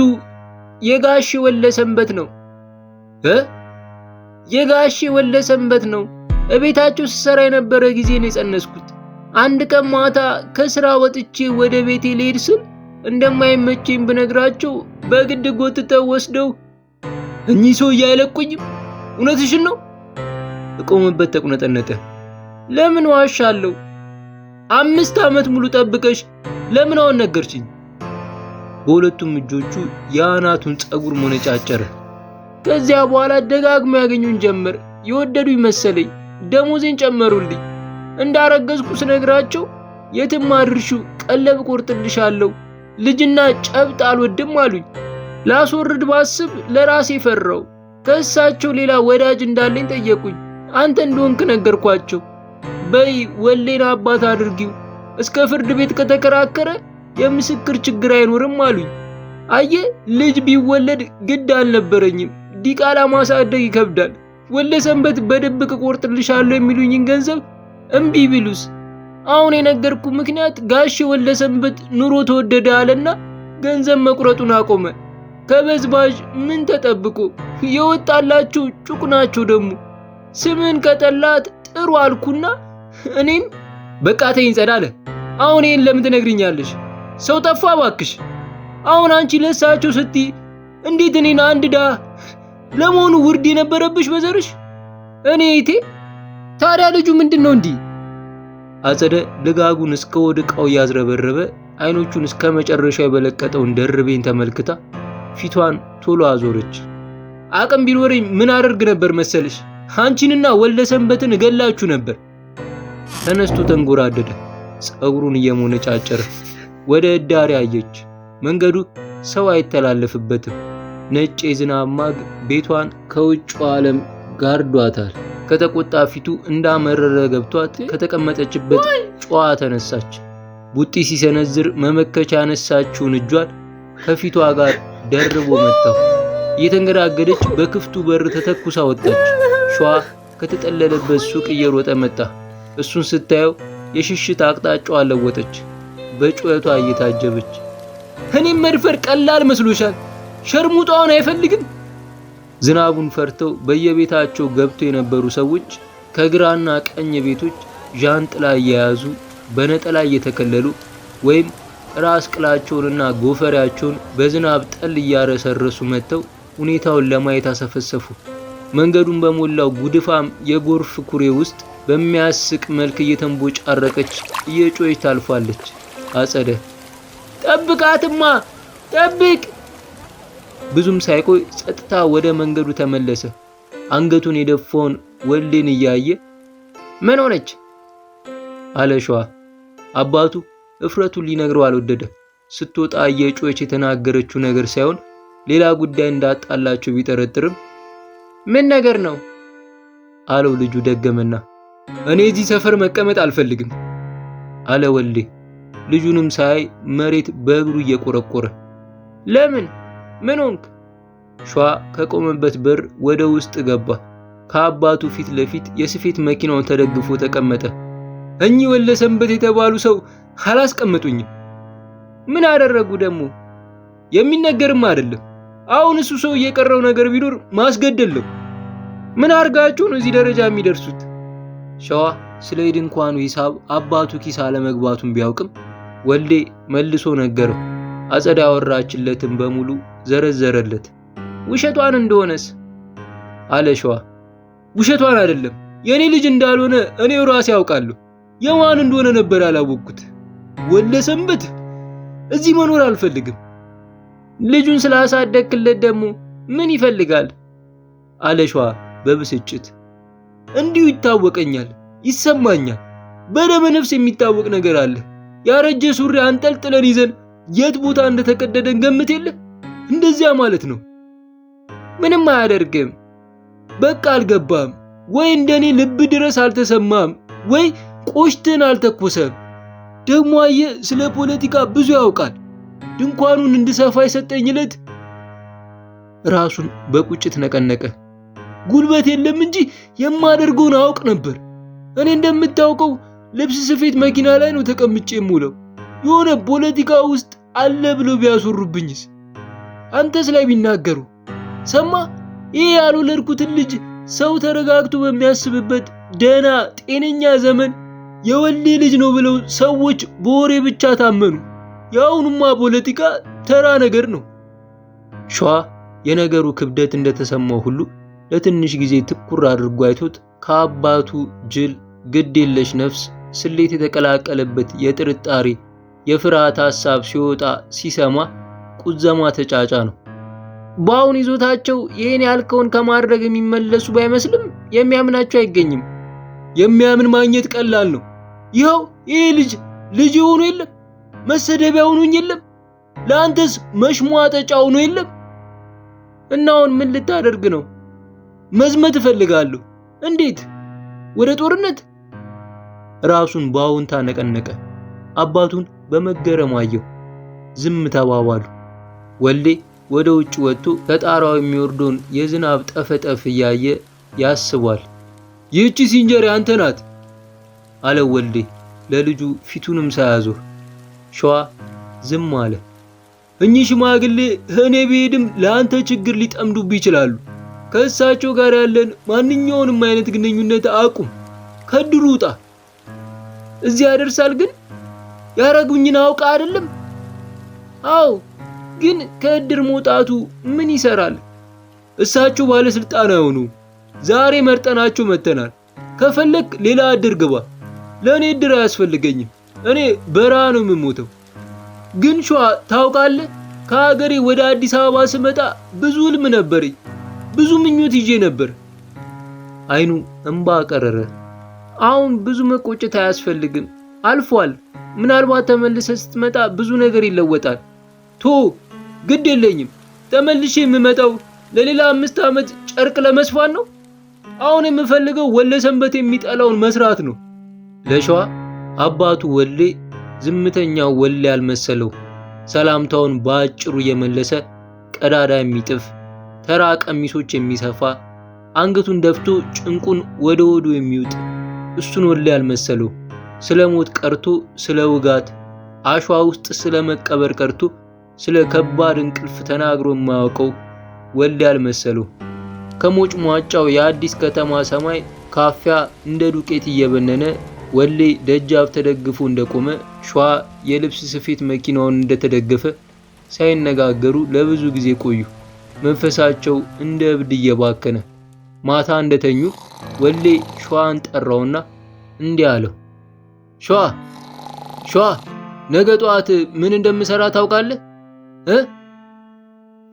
የጋሽ ወለሰንበት ነው። የጋሽ ወለሰንበት ነው። እቤታቸው ስሰራ የነበረ ጊዜ ነው የጸነስኩት። አንድ ቀን ማታ ከስራ ወጥቼ ወደ ቤቴ ልሄድ ስል እንደማይመቸኝ ብነግራቸው በግድ ጎትተው ወስደው እኚህ ሰው አይለቁኝም። እውነትሽን ነው? እቆምበት ተቁነጠነጠ። ለምን ዋሻለሁ? 5 ዓመት ሙሉ ጠብቀሽ ለምን አሁን ነገርሽኝ? በሁለቱም እጆቹ የአናቱን ጸጉር ሞነጫጨረ። ከዚያ በኋላ ደጋግሞ ያገኙን ጀመር። የወደዱኝ መሰለኝ። ደሞዜን ጨመሩልኝ። እንዳረገዝኩ ስነግራቸው የትም አድርሺው፣ ቀለብ ቆርጥልሻለሁ፣ ልጅና ጨብጥ አልወድም አሉኝ። ላስወርድ ባስብ ለራሴ ፈራው። ከእሳቸው ሌላ ወዳጅ እንዳለኝ ጠየቁኝ። አንተ እንደሆንክ ነገርኳቸው። በይ ወሌን አባት አድርጊው፣ እስከ ፍርድ ቤት ከተከራከረ የምስክር ችግር አይኖርም አሉኝ። አየ ልጅ ቢወለድ ግድ አልነበረኝም። ዲቃላ ማሳደግ ይከብዳል። ወለሰንበት በድብቅ ቆርጥልሻለሁ የሚሉኝን ገንዘብ እምቢ ቢሉስ? አሁን የነገርኩ ምክንያት ጋሽ ወለሰንበት ኑሮ ተወደደ አለና ገንዘብ መቁረጡን አቆመ። ከበዝባዥ ምን ተጠብቆ? የወጣላቸው ጩቅ ናቸው። ደግሞ ስምን ከጠላት ጥሩ አልኩና እኔም በቃ ተይኝ ጸዳለ። አሁን ይሄን ለምን ትነግሪኛለሽ? ሰው ጠፋ ባክሽ። አሁን አንቺ ለሳቸው ስትይ እንዴት እኔን አንድ ዳ ለመሆኑ ውርድ የነበረብሽ በዘርሽ? እኔ እቴ ታዲያ ልጁ ምንድነው እንዲህ? አጸደ ልጋጉን እስከ ወድቃው ያዝረበረበ አይኖቹን እስከ መጨረሻው የበለቀጠውን ደርቤን ተመልክታ ፊቷን ቶሎ አዞረች። አቅም ቢኖረኝ ምን አደርግ ነበር መሰልሽ? አንቺንና ወለሰንበትን እገላችሁ ነበር። ተነስቶ ተንጎራደደ፣ ጸጉሩን እየሞነጫጨረ። ወደ እዳሪ አየች። መንገዱ ሰው አይተላለፍበትም። ነጭ የዝናብ ማግ ቤቷን ከውጭው ዓለም ጋርዷታል። ከተቆጣ ፊቱ እንዳመረረ ገብቷት ከተቀመጠችበት ጨዋ ተነሳች። ቡጢ ሲሰነዝር መመከቻ ያነሳችውን እጇን ከፊቷ ጋር ደርቦ መጣው። እየተንገዳገደች በክፍቱ በር ተተኩሳ ወጣች። ሸዋ ከተጠለለበት ሱቅ እየሮጠ መጣ። እሱን ስታየው የሽሽት አቅጣጫዋ ለወጠች። በጩኸቷ እየታጀበች እኔም መድፈር ቀላል መስሎሻል? ሸርሙጣውን አይፈልግም? ዝናቡን ፈርተው በየቤታቸው ገብተው የነበሩ ሰዎች ከግራና ቀኝ ቤቶች ዣንጥላ እየያዙ በነጠላ እየተከለሉ ወይም ራስ ቅላቸውንና ጎፈሪያቸውን በዝናብ ጠል እያረሰረሱ መጥተው ሁኔታውን ለማየት አሰፈሰፉ። መንገዱን በሞላው ጉድፋም የጎርፍ ኩሬ ውስጥ በሚያስቅ መልክ እየተንቦጫረቀች እየጮኸች ታልፋለች። አጸደ ጠብቃትማ፣ ጠብቅ! ብዙም ሳይቆይ ጸጥታ ወደ መንገዱ ተመለሰ። አንገቱን የደፋውን ወልዴን እያየ ምን ሆነች አለ ሸዋ። አባቱ እፍረቱን ሊነግረው አልወደደ። ስትወጣ እየጮኸች የተናገረችው ነገር ሳይሆን ሌላ ጉዳይ እንዳጣላቸው ቢጠረጥርም ምን ነገር ነው አለው። ልጁ ደገመና እኔ እዚህ ሰፈር መቀመጥ አልፈልግም አለ ወልዴ ልጁንም ሳይ መሬት በእግሩ እየቆረቆረ። ለምን? ምን ሆንክ? ሸዋ ከቆመበት በር ወደ ውስጥ ገባ። ከአባቱ ፊት ለፊት የስፌት መኪናውን ተደግፎ ተቀመጠ። እኚህ ወለሰንበት የተባሉ ሰው አላስቀመጡኝም። ምን አደረጉ ደግሞ? የሚነገርም አይደለም። አሁን እሱ ሰው እየቀረው ነገር ቢኖር ማስገደል ነው። ምን አርጋችሁ ነው እዚህ ደረጃ የሚደርሱት? ሸዋ ስለ ድንኳኑ ሂሳብ አባቱ ኪስ አለመግባቱን ቢያውቅም ወልዴ መልሶ ነገረው። አጸዳ ያወራችለትን በሙሉ ዘረዘረለት። ውሸቷን እንደሆነስ አለ ሸዋ። ውሸቷን አይደለም፣ የኔ ልጅ እንዳልሆነ እኔው ራሴ ያውቃለሁ። የማን እንደሆነ ነበር ያላወቅኩት። ወለሰንበት እዚህ መኖር አልፈልግም። ልጁን ስላሳደግክለት ደግሞ ምን ይፈልጋል? አለ ሸዋ በብስጭት። እንዲሁ ይታወቀኛል፣ ይሰማኛል። በደመ ነፍስ የሚታወቅ ነገር አለ። ያረጀ ሱሪ አንጠልጥለን ይዘን የት ቦታ እንደተቀደደን ገምት የለ? እንደዚያ ማለት ነው። ምንም አያደርግም። በቃ አልገባም ወይ? እንደኔ ልብ ድረስ አልተሰማም ወይ? ቆሽትን አልተኮሰም። ደግሞ አየህ፣ ስለ ፖለቲካ ብዙ ያውቃል። ድንኳኑን እንድሰፋ የሰጠኝለት ራሱን በቁጭት ነቀነቀ። ጉልበት የለም እንጂ የማደርገውን አውቅ ነበር። እኔ እንደምታውቀው ልብስ ስፌት መኪና ላይ ነው ተቀምጬ የምውለው። የሆነ ፖለቲካ ውስጥ አለ ብለው ቢያስወሩብኝስ? አንተስ ላይ ቢናገሩ? ሰማ፣ ይሄ ያልወለድኩትን ልጅ ሰው ተረጋግቶ በሚያስብበት ደህና ጤነኛ ዘመን የወልዴ ልጅ ነው ብለው ሰዎች በወሬ ብቻ ታመኑ። የአሁኑማ ፖለቲካ ተራ ነገር ነው። ሸዋ የነገሩ ክብደት እንደተሰማው ሁሉ ለትንሽ ጊዜ ትኩር አድርጎ አይቶት ከአባቱ ጅል ግድ የለሽ ነፍስ ስሌት የተቀላቀለበት የጥርጣሬ የፍርሃት ሐሳብ ሲወጣ ሲሰማ ቁዘማ ተጫጫ ነው። በአሁን ይዞታቸው ይሄን ያልከውን ከማድረግ የሚመለሱ ባይመስልም የሚያምናቸው አይገኝም። የሚያምን ማግኘት ቀላል ነው። ይኸው ይሄ ልጅ ሆኖ የለም፣ መሰደቢያ ሆኖኝ የለም፣ ለአንተስ መሽሟጠጫ ሆኖ የለም። እና አሁን ምን ልታደርግ ነው? መዝመት እፈልጋለሁ። እንዴት? ወደ ጦርነት? ራሱን በአዎንታ ነቀነቀ። አባቱን በመገረም አየው። ዝም ተባባሉ። ወልዴ ወደ ውጭ ወጥቶ ከጣራው የሚወርደውን የዝናብ ጠፈጠፍ እያየ ያስባል። ይህቺ ሲንጀር አንተ ናት አለ ወልዴ ለልጁ ፊቱንም ሳያዞር። ሸዋ ዝም አለ። እኚህ ሽማግሌ እኔ ብሄድም ለአንተ ችግር ሊጠምዱብህ ይችላሉ። ከእሳቸው ጋር ያለን ማንኛውንም አይነት ግንኙነት አቁም። ከድሩ ውጣ። እዚህ ያደርሳል። ግን ያረጉኝን አውቃ አይደለም? አዎ፣ ግን ከእድር መውጣቱ ምን ይሰራል? እሳቸው ባለስልጣን አይሆኑ። ዛሬ መርጠናቸው መተናል። ከፈለክ ሌላ እድር ግባ። ለእኔ እድር አያስፈልገኝም። እኔ በረሃ ነው የምሞተው። ግን ሸዋ ታውቃለህ፣ ከሀገሬ ወደ አዲስ አበባ ስመጣ ብዙ ህልም ነበረኝ። ብዙ ምኞት ይዤ ነበር። አይኑ እንባ ቀረረ። አሁን ብዙ መቆጨት አያስፈልግም። አልፏል። ምናልባት ተመልሰህ ስትመጣ ብዙ ነገር ይለወጣል። ግድ የለኝም። ተመልሼ የምመጣው ለሌላ 5 ዓመት ጨርቅ ለመስፋት ነው። አሁን የምፈልገው ወለሰንበት የሚጠላውን መስራት ነው። ለሸዋ አባቱ ወልዴ ዝምተኛው ወልዴ ያልመሰለው ሰላምታውን በአጭሩ እየመለሰ ቀዳዳ የሚጥፍ ተራ ቀሚሶች የሚሰፋ አንገቱን ደፍቶ ጭንቁን ወደ ወዱ የሚውጥ እሱን ወሌ ያልመሰለው ስለ ሞት ቀርቶ ስለ ውጋት አሸዋ ውስጥ ስለ መቀበር ቀርቶ ስለ ከባድ እንቅልፍ ተናግሮ የማያውቀው ወሌ ያልመሰለው ከሞጭ ሟጫው የአዲስ ከተማ ሰማይ ካፊያ እንደ ዱቄት እየበነነ ወሌ ደጃፍ ተደግፎ እንደቆመ ሸዋ የልብስ ስፌት መኪናውን እንደተደገፈ ሳይነጋገሩ ለብዙ ጊዜ ቆዩ። መንፈሳቸው እንደ እብድ እየባከነ ማታ እንደተኙ ወሌ ሸዋን ጠራውና እንዲህ አለው። ሸዋ ነገ ጠዋት ምን እንደምሰራ ታውቃለህ?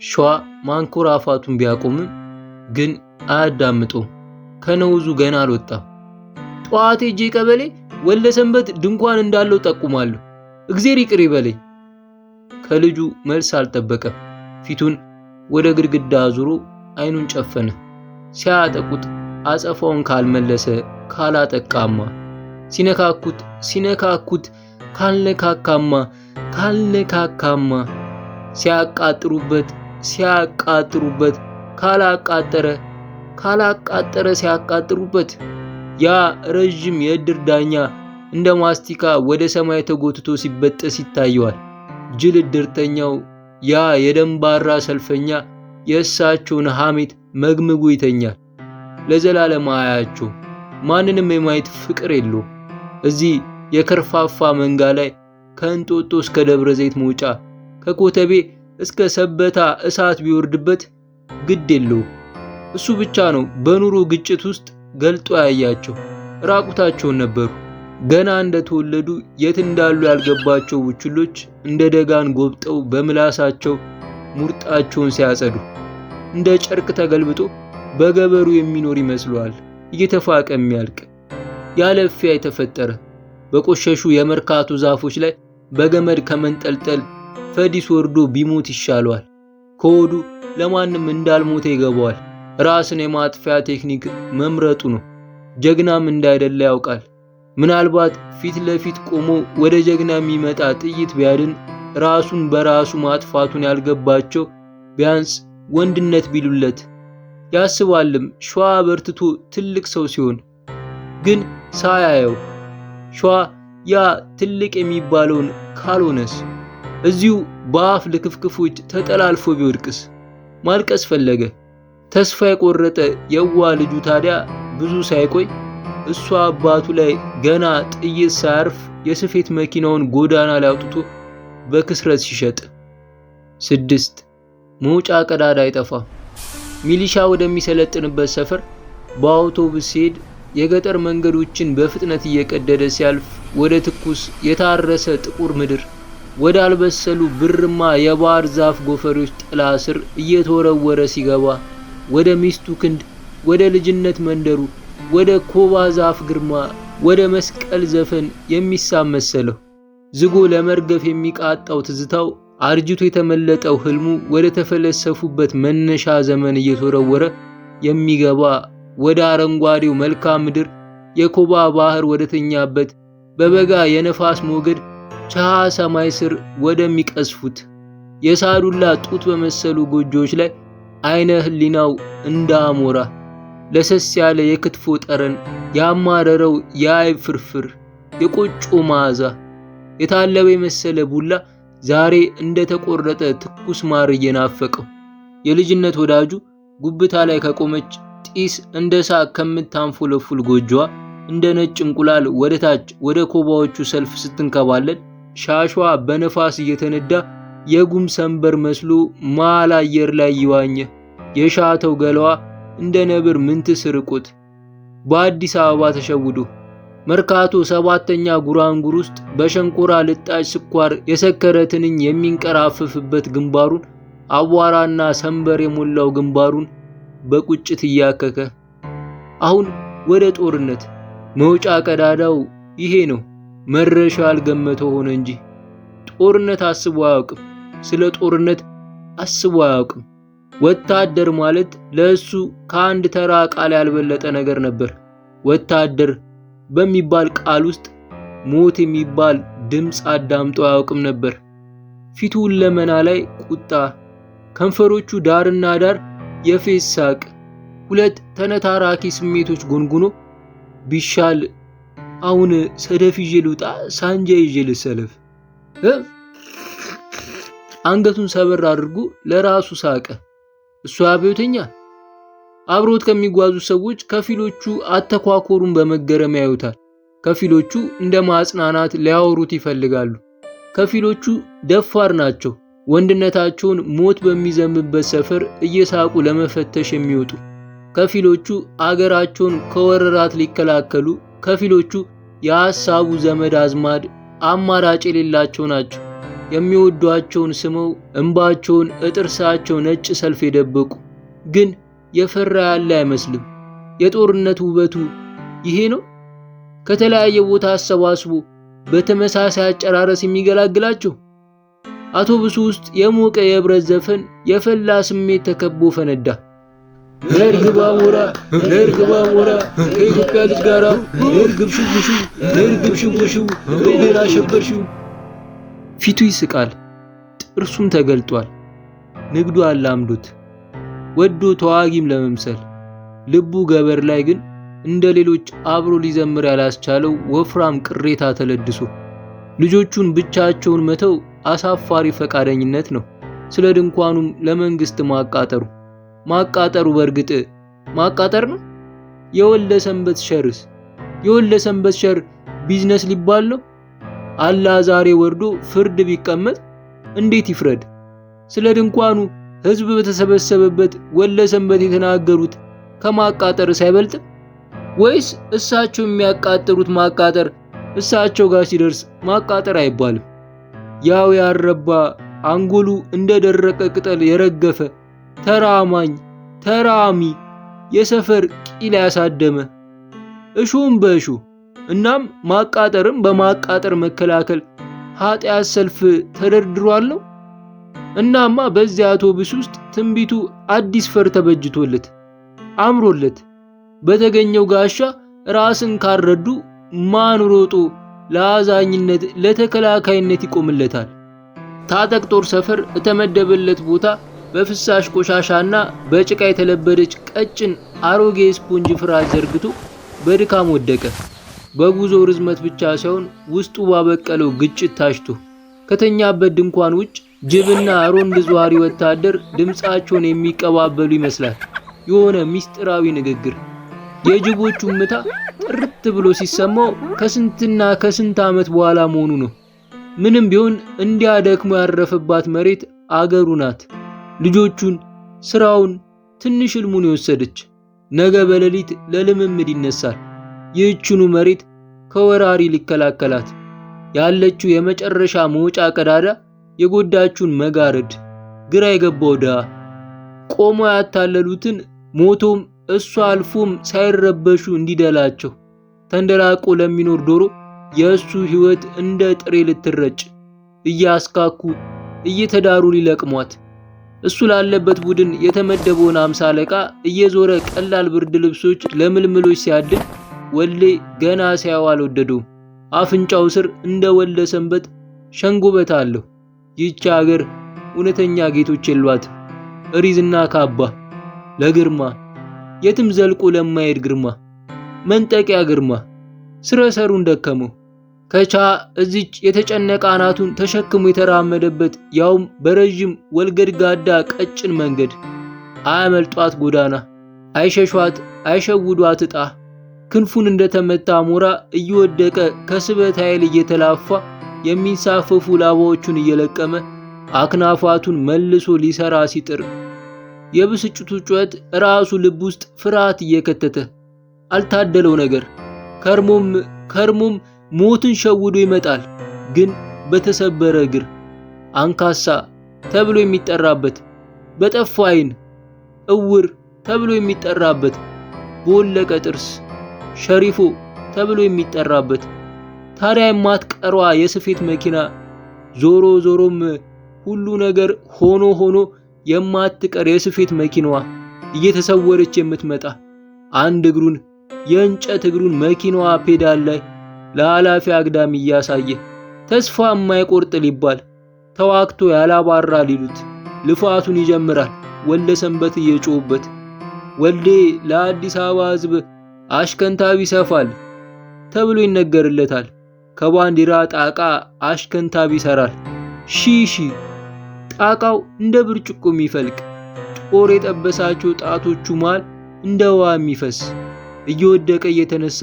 ሸዋ ማንኮራፋቱን ቢያቆምም ግን አያዳምጠውም። ከነውዙ ገና አልወጣም። ጠዋት ሄጄ ቀበሌ ወለሰንበት ድንኳን እንዳለው ጠቁማለሁ። እግዜር ይቅር ይበለኝ። ከልጁ መልስ አልጠበቀም። ፊቱን ወደ ግድግዳ አዙሮ አይኑን ጨፈነ። ሲያጠቁት አጸፋውን ካልመለሰ ካላጠቃማ፣ ሲነካኩት ካልነካካማ፣ ሲያቃጥሩበት ካላቃጠረ ሲያቃጥሩበት ያ ረጅም የእድር ዳኛ እንደ ማስቲካ ወደ ሰማይ ተጎትቶ ሲበጠስ ይታየዋል። ጅል እድርተኛው ያ የደንባራ ሰልፈኛ የእሳቸውን ሐሜት መግምጉ ይተኛል። ለዘላለም አያቸው። ማንንም የማየት ፍቅር የለው። እዚህ የከርፋፋ መንጋ ላይ ከእንጦጦ እስከ ደብረ ዘይት መውጫ ከኮተቤ እስከ ሰበታ እሳት ቢወርድበት ግድ የለው። እሱ ብቻ ነው በኑሮ ግጭት ውስጥ ገልጦ ያያቸው። ራቁታቸውን ነበሩ። ገና እንደተወለዱ የት እንዳሉ ያልገባቸው ቡችሎች እንደ ደጋን ጎብጠው በምላሳቸው ሙርጣቸውን ሲያጸዱ እንደ ጨርቅ ተገልብጦ በገበሩ የሚኖር ይመስለዋል። እየተፋቀ የሚያልቅ ያለ እፊያ የተፈጠረ በቆሸሹ የመርካቶ ዛፎች ላይ በገመድ ከመንጠልጠል ፈዲስ ወርዶ ቢሞት ይሻለዋል። ከወዱ ለማንም እንዳልሞተ ይገባዋል። ራስን የማጥፊያ ቴክኒክ መምረጡ ነው። ጀግናም እንዳይደለ ያውቃል። ምናልባት ፊት ለፊት ቆሞ ወደ ጀግና የሚመጣ ጥይት ቢያድን ራሱን በራሱ ማጥፋቱን ያልገባቸው ቢያንስ ወንድነት ቢሉለት ያስባልም። ሸዋ በርትቶ ትልቅ ሰው ሲሆን ግን ሳያየው ሸዋ ያ ትልቅ የሚባለውን ካልሆነስ እዚሁ በአፍ ልክፍክፎች ተጠላልፎ ቢወድቅስ? ማልቀስ ፈለገ። ተስፋ የቆረጠ የዋ ልጁ ታዲያ ብዙ ሳይቆይ እሷ አባቱ ላይ ገና ጥይት ሳያርፍ የስፌት መኪናውን ጎዳና ላይ አውጥቶ በክስረት ሲሸጥ። 6 መውጫ ቀዳዳ አይጠፋም። ሚሊሻ ወደሚሰለጥንበት ሰፈር በአውቶቡስ ሲሄድ የገጠር መንገዶችን በፍጥነት እየቀደደ ሲያልፍ ወደ ትኩስ የታረሰ ጥቁር ምድር፣ ወደ አልበሰሉ ብርማ የባህር ዛፍ ጎፈሬዎች ጥላ ስር እየተወረወረ ሲገባ ወደ ሚስቱ ክንድ፣ ወደ ልጅነት መንደሩ፣ ወደ ኮባ ዛፍ ግርማ፣ ወደ መስቀል ዘፈን የሚሳብ መሰለው። ዝጎ ለመርገፍ የሚቃጣው ትዝታው፣ አርጅቶ የተመለጠው ህልሙ ወደ ተፈለሰፉበት መነሻ ዘመን እየተወረወረ የሚገባ ወደ አረንጓዴው መልክዓ ምድር፣ የኮባ ባህር ወደተኛበት በበጋ የነፋስ ሞገድ ቻ ሰማይ ስር ወደሚቀስፉት የሳዱላ ጡት በመሰሉ ጎጆዎች ላይ አይነ ህሊናው እንዳሞራ ለሰስ ያለ የክትፎ ጠረን፣ ያማረረው የአይብ ፍርፍር፣ የቆጮ መዓዛ፣ የታለበ የመሰለ ቡላ ዛሬ እንደተቆረጠ ትኩስ ማር እየናፈቀው የልጅነት ወዳጁ ጉብታ ላይ ከቆመች ጢስ እንደ ሳቅ ከምታንፎለፉል ጎጆዋ እንደ ነጭ እንቁላል ወደ ታች ወደ ኮባዎቹ ሰልፍ ስትንከባለል ሻሿ በነፋስ እየተነዳ የጉም ሰንበር መስሎ መሃል አየር ላይ ይዋኘ የሻተው ገላዋ እንደ ነብር ምንትስ ርቆት በአዲስ አበባ ተሸውዶ መርካቶ 7ኛ ጉራንጉር ውስጥ በሸንኮራ ልጣጭ ስኳር የሰከረ ትንኝ የሚንቀራፈፍበት ግንባሩን አቧራና ሰንበር የሞላው ግንባሩን በቁጭት እያከከ አሁን ወደ ጦርነት መውጫ ቀዳዳው ይሄ ነው። መረሻ አልገመተው ሆነ እንጂ ጦርነት አስቦ አያውቅም። ስለ ጦርነት አስቦ አያውቅም። ወታደር ማለት ለሱ ከአንድ ተራ ቃል ያልበለጠ ነገር ነበር። ወታደር በሚባል ቃል ውስጥ ሞት የሚባል ድምፅ አዳምጦ አያውቅም ነበር። ፊቱ ለመና ላይ ቁጣ፣ ከንፈሮቹ ዳርና ዳር የፌዝ ሳቅ፣ ሁለት ተነታራኪ ስሜቶች ጎንጉኖ ቢሻል አሁን ሰደፍ ይዤ ልውጣ ሳንጃ ይዤ ልሰለፍ። አንገቱን ሰበር አድርጎ ለራሱ ሳቀ። እሱ አብዮተኛ። አብሮት ከሚጓዙ ሰዎች ከፊሎቹ አተኳኮሩን በመገረም ያዩታል። ከፊሎቹ እንደ ማጽናናት ሊያወሩት ይፈልጋሉ። ከፊሎቹ ደፋር ናቸው። ወንድነታቸውን ሞት በሚዘምበት ሰፈር እየሳቁ ለመፈተሽ የሚወጡ፣ ከፊሎቹ አገራቸውን ከወረራት ሊከላከሉ፣ ከፊሎቹ የሐሳቡ ዘመድ አዝማድ አማራጭ የሌላቸው ናቸው። የሚወዷቸውን ስመው እንባቸውን እጥርሳቸው ነጭ ሰልፍ የደበቁ፣ ግን የፈራ ያለ አይመስልም። የጦርነት ውበቱ ይሄ ነው። ከተለያየ ቦታ አሰባስቦ በተመሳሳይ አጨራረስ የሚገላግላቸው። አውቶቡሱ ውስጥ የሞቀ የህብረት ዘፈን የፈላ ስሜት ተከቦ ፈነዳ። ለርግብ አሞራ ለርግብ አሞራ ከኢትዮጵያ ልጅ ጋራ ለርግብ ሽውሹ ለርግብ ሽውሹ ሌላ ሸበርሽው። ፊቱ ይስቃል፣ ጥርሱም ተገልጧል። ንግዱ አላምዶት ወዶ ተዋጊም ለመምሰል፣ ልቡ ገበር ላይ ግን እንደ ሌሎች አብሮ ሊዘምር ያላስቻለው ወፍራም ቅሬታ ተለድሶ ልጆቹን ብቻቸውን መተው አሳፋሪ ፈቃደኝነት ነው። ስለ ድንኳኑም ለመንግስት ማቃጠሩ በእርግጥ ማቃጠር ነው። የወልደ ሰንበት ሸርስ የወልደ ሰንበት ሸር ቢዝነስ ሊባል ነው። አላህ ዛሬ ወርዶ ፍርድ ቢቀመጥ እንዴት ይፍረድ? ስለ ድንኳኑ ህዝብ በተሰበሰበበት ወልደ ሰንበት የተናገሩት ከማቃጠርስ አይበልጥም? ወይስ እሳቸው የሚያቃጥሩት ማቃጠር እሳቸው ጋር ሲደርስ ማቃጠር አይባልም? ያው ያረባ አንጎሉ እንደ ደረቀ ቅጠል የረገፈ ተራማኝ ተራሚ የሰፈር ቂል ያሳደመ እሹም በእሹ። እናም ማቃጠርም በማቃጠር መከላከል ኃጢአት ሰልፍ ተደርድሯል ነው። እናማ በዚያ አውቶቡስ ውስጥ ትንቢቱ አዲስ ፈር ተበጅቶለት አምሮለት በተገኘው ጋሻ ራስን ካረዱ ማን ሮጦ ለአዛኝነት ለተከላካይነት ይቆምለታል? ታጠቅ ጦር ሰፈር የተመደበለት ቦታ በፍሳሽ ቆሻሻና በጭቃ የተለበደች ቀጭን አሮጌ ስፖንጅ ፍራሽ ዘርግቶ በድካም ወደቀ። በጉዞ ርዝመት ብቻ ሳይሆን ውስጡ ባበቀለው ግጭት ታሽቶ ከተኛበት ድንኳን ውጭ ጅብና ሮንድ ዘዋሪ ወታደር ድምጻቸውን የሚቀባበሉ ይመስላል። የሆነ ሚስጥራዊ ንግግር። የጅቦቹ ምታ ጥርት ብሎ ሲሰማው ከስንትና ከስንት ዓመት በኋላ መሆኑ ነው። ምንም ቢሆን እንዲያደክሞ ያረፈባት መሬት አገሩ ናት። ልጆቹን፣ ስራውን፣ ትንሽ ህልሙን የወሰደች ነገ በሌሊት ለልምምድ ይነሳል። ይህችኑ መሬት ከወራሪ ሊከላከላት ያለችው የመጨረሻ መውጫ ቀዳዳ የጎዳችውን መጋረድ ግራ የገባው ድሃ ቆሞ ያታለሉትን ሞቶም እሱ አልፎም ሳይረበሹ እንዲደላቸው ተንደላቆ ለሚኖር ዶሮ የእሱ ህይወት እንደ ጥሬ ልትረጭ እያስካኩ እየተዳሩ ሊለቅሟት እሱ ላለበት ቡድን የተመደበውን 50 አለቃ እየዞረ ቀላል ብርድ ልብሶች ለምልምሎች ሲያድል ወሌ ገና ሲያው አልወደደውም። አፍንጫው ስር እንደ ወልደ ሰንበት ሸንጎበት አለው። ይህች ሀገር እውነተኛ ጌቶች የሏትም። ሪዝና ካባ ለግርማ የትም ዘልቆ ለማይሄድ ግርማ መንጠቂያ ግርማ ስረ ሰሩን ደከመው። ከቻ እዚች የተጨነቀ አናቱን ተሸክሞ የተራመደበት ያውም በረጅም ወልገድጋዳ ቀጭን መንገድ አያመልጧት ጎዳና አይሸሿት አይሸውዷት ዕጣ ክንፉን እንደተመታ አሞራ እየወደቀ ከስበት ኃይል እየተላፋ የሚንሳፈፉ ላባዎቹን እየለቀመ አክናፋቱን መልሶ ሊሰራ ሲጥር የብስጭቱ ጩኸት ራሱ ልብ ውስጥ ፍርሃት እየከተተ አልታደለው ነገር ከርሞም ሞትን ሸውዶ ይመጣል። ግን በተሰበረ እግር አንካሳ ተብሎ የሚጠራበት በጠፋ ዓይን እውር ተብሎ የሚጠራበት በወለቀ ጥርስ ሸሪፎ ተብሎ የሚጠራበት ታዲያ የማትቀሯ የስፌት መኪና ዞሮም ሁሉ ነገር ሆኖ የማትቀር የስፌት መኪናዋ እየተሰወረች የምትመጣ አንድ እግሩን የእንጨት እግሩን መኪናዋ ፔዳል ላይ ለኃላፊ አግዳሚ እያሳየ ተስፋ የማይቆርጥ ሊባል ተዋክቶ ያላባራ ሊሉት ልፋቱን ይጀምራል። ወልደሰንበት እየጮሁበት ወልዴ ለአዲስ አበባ ሕዝብ አሽከንታቢ ይሰፋል ተብሎ ይነገርለታል። ከባንዲራ ጣቃ አሽከንታቢ ይሰራል። ሺ ጣቃው እንደ ብርጭቆ የሚፈልቅ ጦር የጠበሳቸው ጣቶቹ መሃል እንደ ውሃ የሚፈስ እየወደቀ እየተነሳ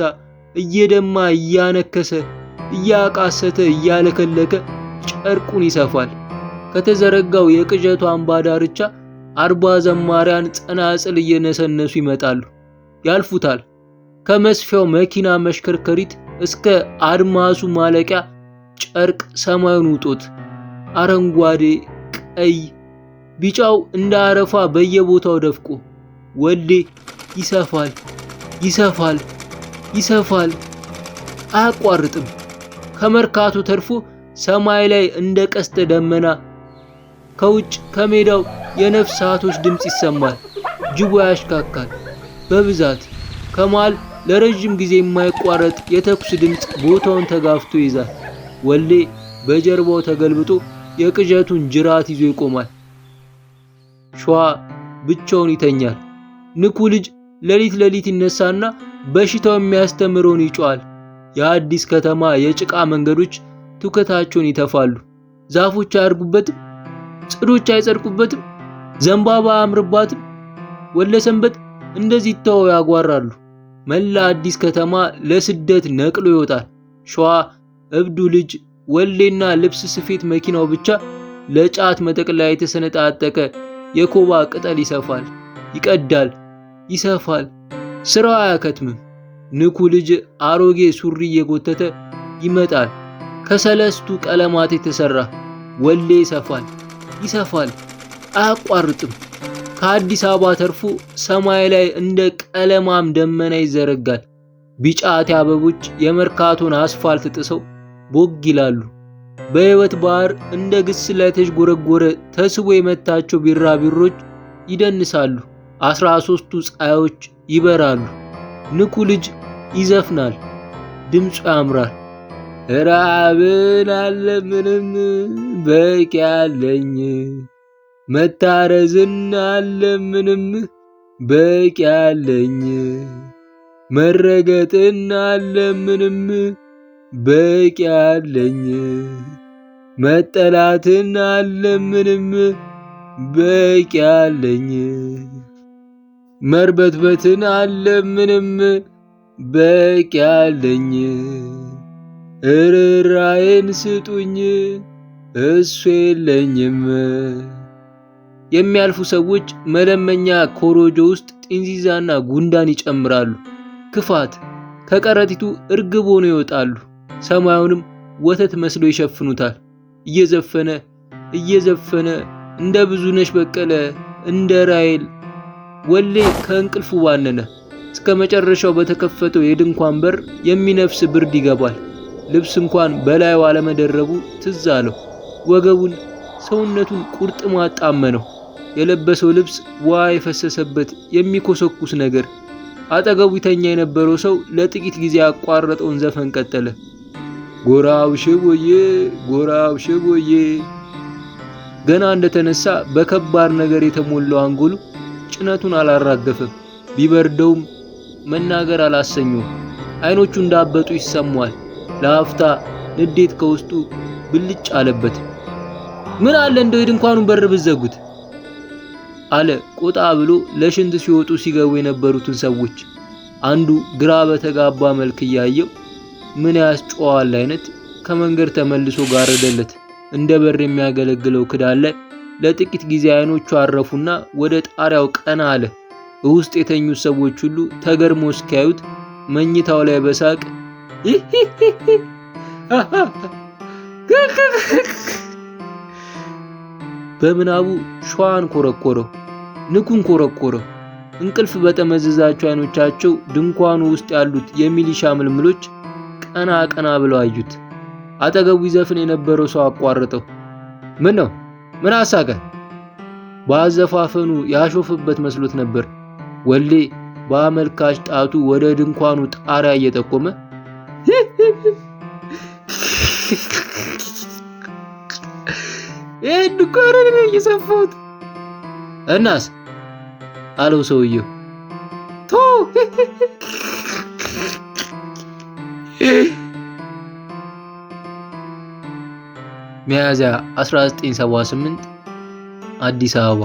እየደማ እያነከሰ እያቃሰተ እያለከለከ ጨርቁን ይሰፋል። ከተዘረጋው የቅዠቱ አምባ ዳርቻ 40 ዘማሪያን ጸናጽል እየነሰነሱ ይመጣሉ፣ ያልፉታል። ከመስፊያው መኪና መሽከርከሪት እስከ አድማሱ ማለቂያ ጨርቅ ሰማዩን ውጦት አረንጓዴ፣ ቀይ፣ ቢጫው እንደ አረፋ በየቦታው ደፍቆ ወልዴ ይሰፋል ይሰፋል ይሰፋል፣ አያቋርጥም። ከመርካቶ ተርፎ ሰማይ ላይ እንደ ቀስተ ደመና ከውጭ ከሜዳው የነፍሳቶች ድምጽ ይሰማል። ጅቡ ያሽካካል በብዛት። ከመሃል ለረጅም ጊዜ የማይቋረጥ የተኩስ ድምጽ ቦታውን ተጋፍቶ ይዛል። ወልዴ በጀርባው ተገልብጦ የቅዠቱን ጅራት ይዞ ይቆማል። ሸዋ ብቻውን ይተኛል። ንኩ ልጅ ሌሊት ይነሳና በሽታው የሚያስተምረውን ይጮሃል። የአዲስ ከተማ የጭቃ መንገዶች ትውከታቸውን ይተፋሉ። ዛፎች አያርጉበትም፣ ጽዶች አይጸድቁበትም፣ ዘንባባ አያምርባትም። ወልደሰንበት እንደዚህ ተው ያጓራሉ። መላ አዲስ ከተማ ለስደት ነቅሎ ይወጣል። ሸዋ እብዱ ልጅ ወልዴና ልብስ ስፌት መኪናው ብቻ ለጫት መጠቅለያ የተሰነጣጠቀ የኮባ ቅጠል ይሰፋል፣ ይቀዳል፣ ይሰፋል። ስራው አያከትምም። ንኩ ልጅ አሮጌ ሱሪ እየጎተተ ይመጣል። ከሰለስቱ ቀለማት የተሰራ ወልዴ ይሰፋል፣ ይሰፋል፣ አያቋርጥም። ከአዲስ አበባ ተርፎ ሰማይ ላይ እንደ ቀለማም ደመና ይዘረጋል። ቢጫት አበቦች የመርካቶን አስፋልት ጥሰው ቦግ ይላሉ። በሕይወት ባህር እንደ ግስላ የተዥጎረጎረ ተስቦ የመታቸው ቢራቢሮች ይደንሳሉ። 13ቱ ፀሐዮች ይበራሉ። ንኩ ልጅ ይዘፍናል፣ ድምፁ ያምራል። ራብን አለምንም በቂ ያለኝ፣ መታረዝን አለምንም በቂ ያለኝ፣ መረገጥን አለምንም በቂ ያለኝ፣ መጠላትን አለምንም በቂ ያለኝ፣ መርበትበትን አለምንም በቂ ያለኝ፣ እርራዬን ስጡኝ እሱ የለኝም። የሚያልፉ ሰዎች መለመኛ ኮሮጆ ውስጥ ጢንዚዛና ጉንዳን ይጨምራሉ። ክፋት ከቀረጢቱ እርግብ ሆነው ይወጣሉ። ሰማዩንም ወተት መስሎ ይሸፍኑታል። እየዘፈነ እንደ ብዙነሽ በቀለ እንደ ራሔል ወልዴ ከእንቅልፉ ባነነ። እስከ መጨረሻው በተከፈተው የድንኳን በር የሚነፍስ ብርድ ይገባል። ልብስ እንኳን በላዩ አለመደረቡ ትዝ አለው። ወገቡን ሰውነቱን ቁርጥማት ጣመነው። የለበሰው ልብስ ውሃ የፈሰሰበት የሚኮሰኩስ ነገር። አጠገቡ ይተኛ የነበረው ሰው ለጥቂት ጊዜ ያቋረጠውን ዘፈን ቀጠለ። ጎራው ሽቦዬ ጎራው ሽቦዬ። ገና እንደተነሳ በከባድ ነገር የተሞላው አንጎሉ ጭነቱን አላራገፈም። ቢበርደውም መናገር አላሰኘውም። አይኖቹ እንዳበጡ ይሰማዋል። ለአፍታ ንዴት ከውስጡ ብልጭ አለበት። ምን አለ እንደው የድንኳኑን በር ብዘጉት አለ ቆጣ ብሎ ለሽንት ሲወጡ ሲገቡ የነበሩትን ሰዎች። አንዱ ግራ በተጋባ መልክ እያየው ምን ያስጨዋል አይነት ከመንገድ ተመልሶ ጋረደለት። እንደ በር የሚያገለግለው ክዳን ላይ ለጥቂት ጊዜ አይኖቹ አረፉና ወደ ጣሪያው ቀና አለ። ውስጥ የተኙት ሰዎች ሁሉ ተገርሞ እስኪያዩት መኝታው ላይ በሳቅ በምናቡ ሸዋን ኮረኮረው፣ ንኩን ኮረኮረው። እንቅልፍ በጠመዘዛቸው አይኖቻቸው ድንኳኑ ውስጥ ያሉት የሚሊሻ ምልምሎች ቀና ቀና ብለው አዩት። አጠገቡ ይዘፍን የነበረው ሰው አቋረጠው። ምን ነው? ምን አሳቀ? በአዘፋፈኑ ያሾፍበት መስሎት ነበር። ወልዴ በአመልካች ጣቱ ወደ ድንኳኑ ጣሪያ እየጠቆመ ቀልድ እኮ አይደለም እየሰፋሁት። እናስ አለው ሰውየው። ቶ ሚያዝያ 1978 አዲስ አበባ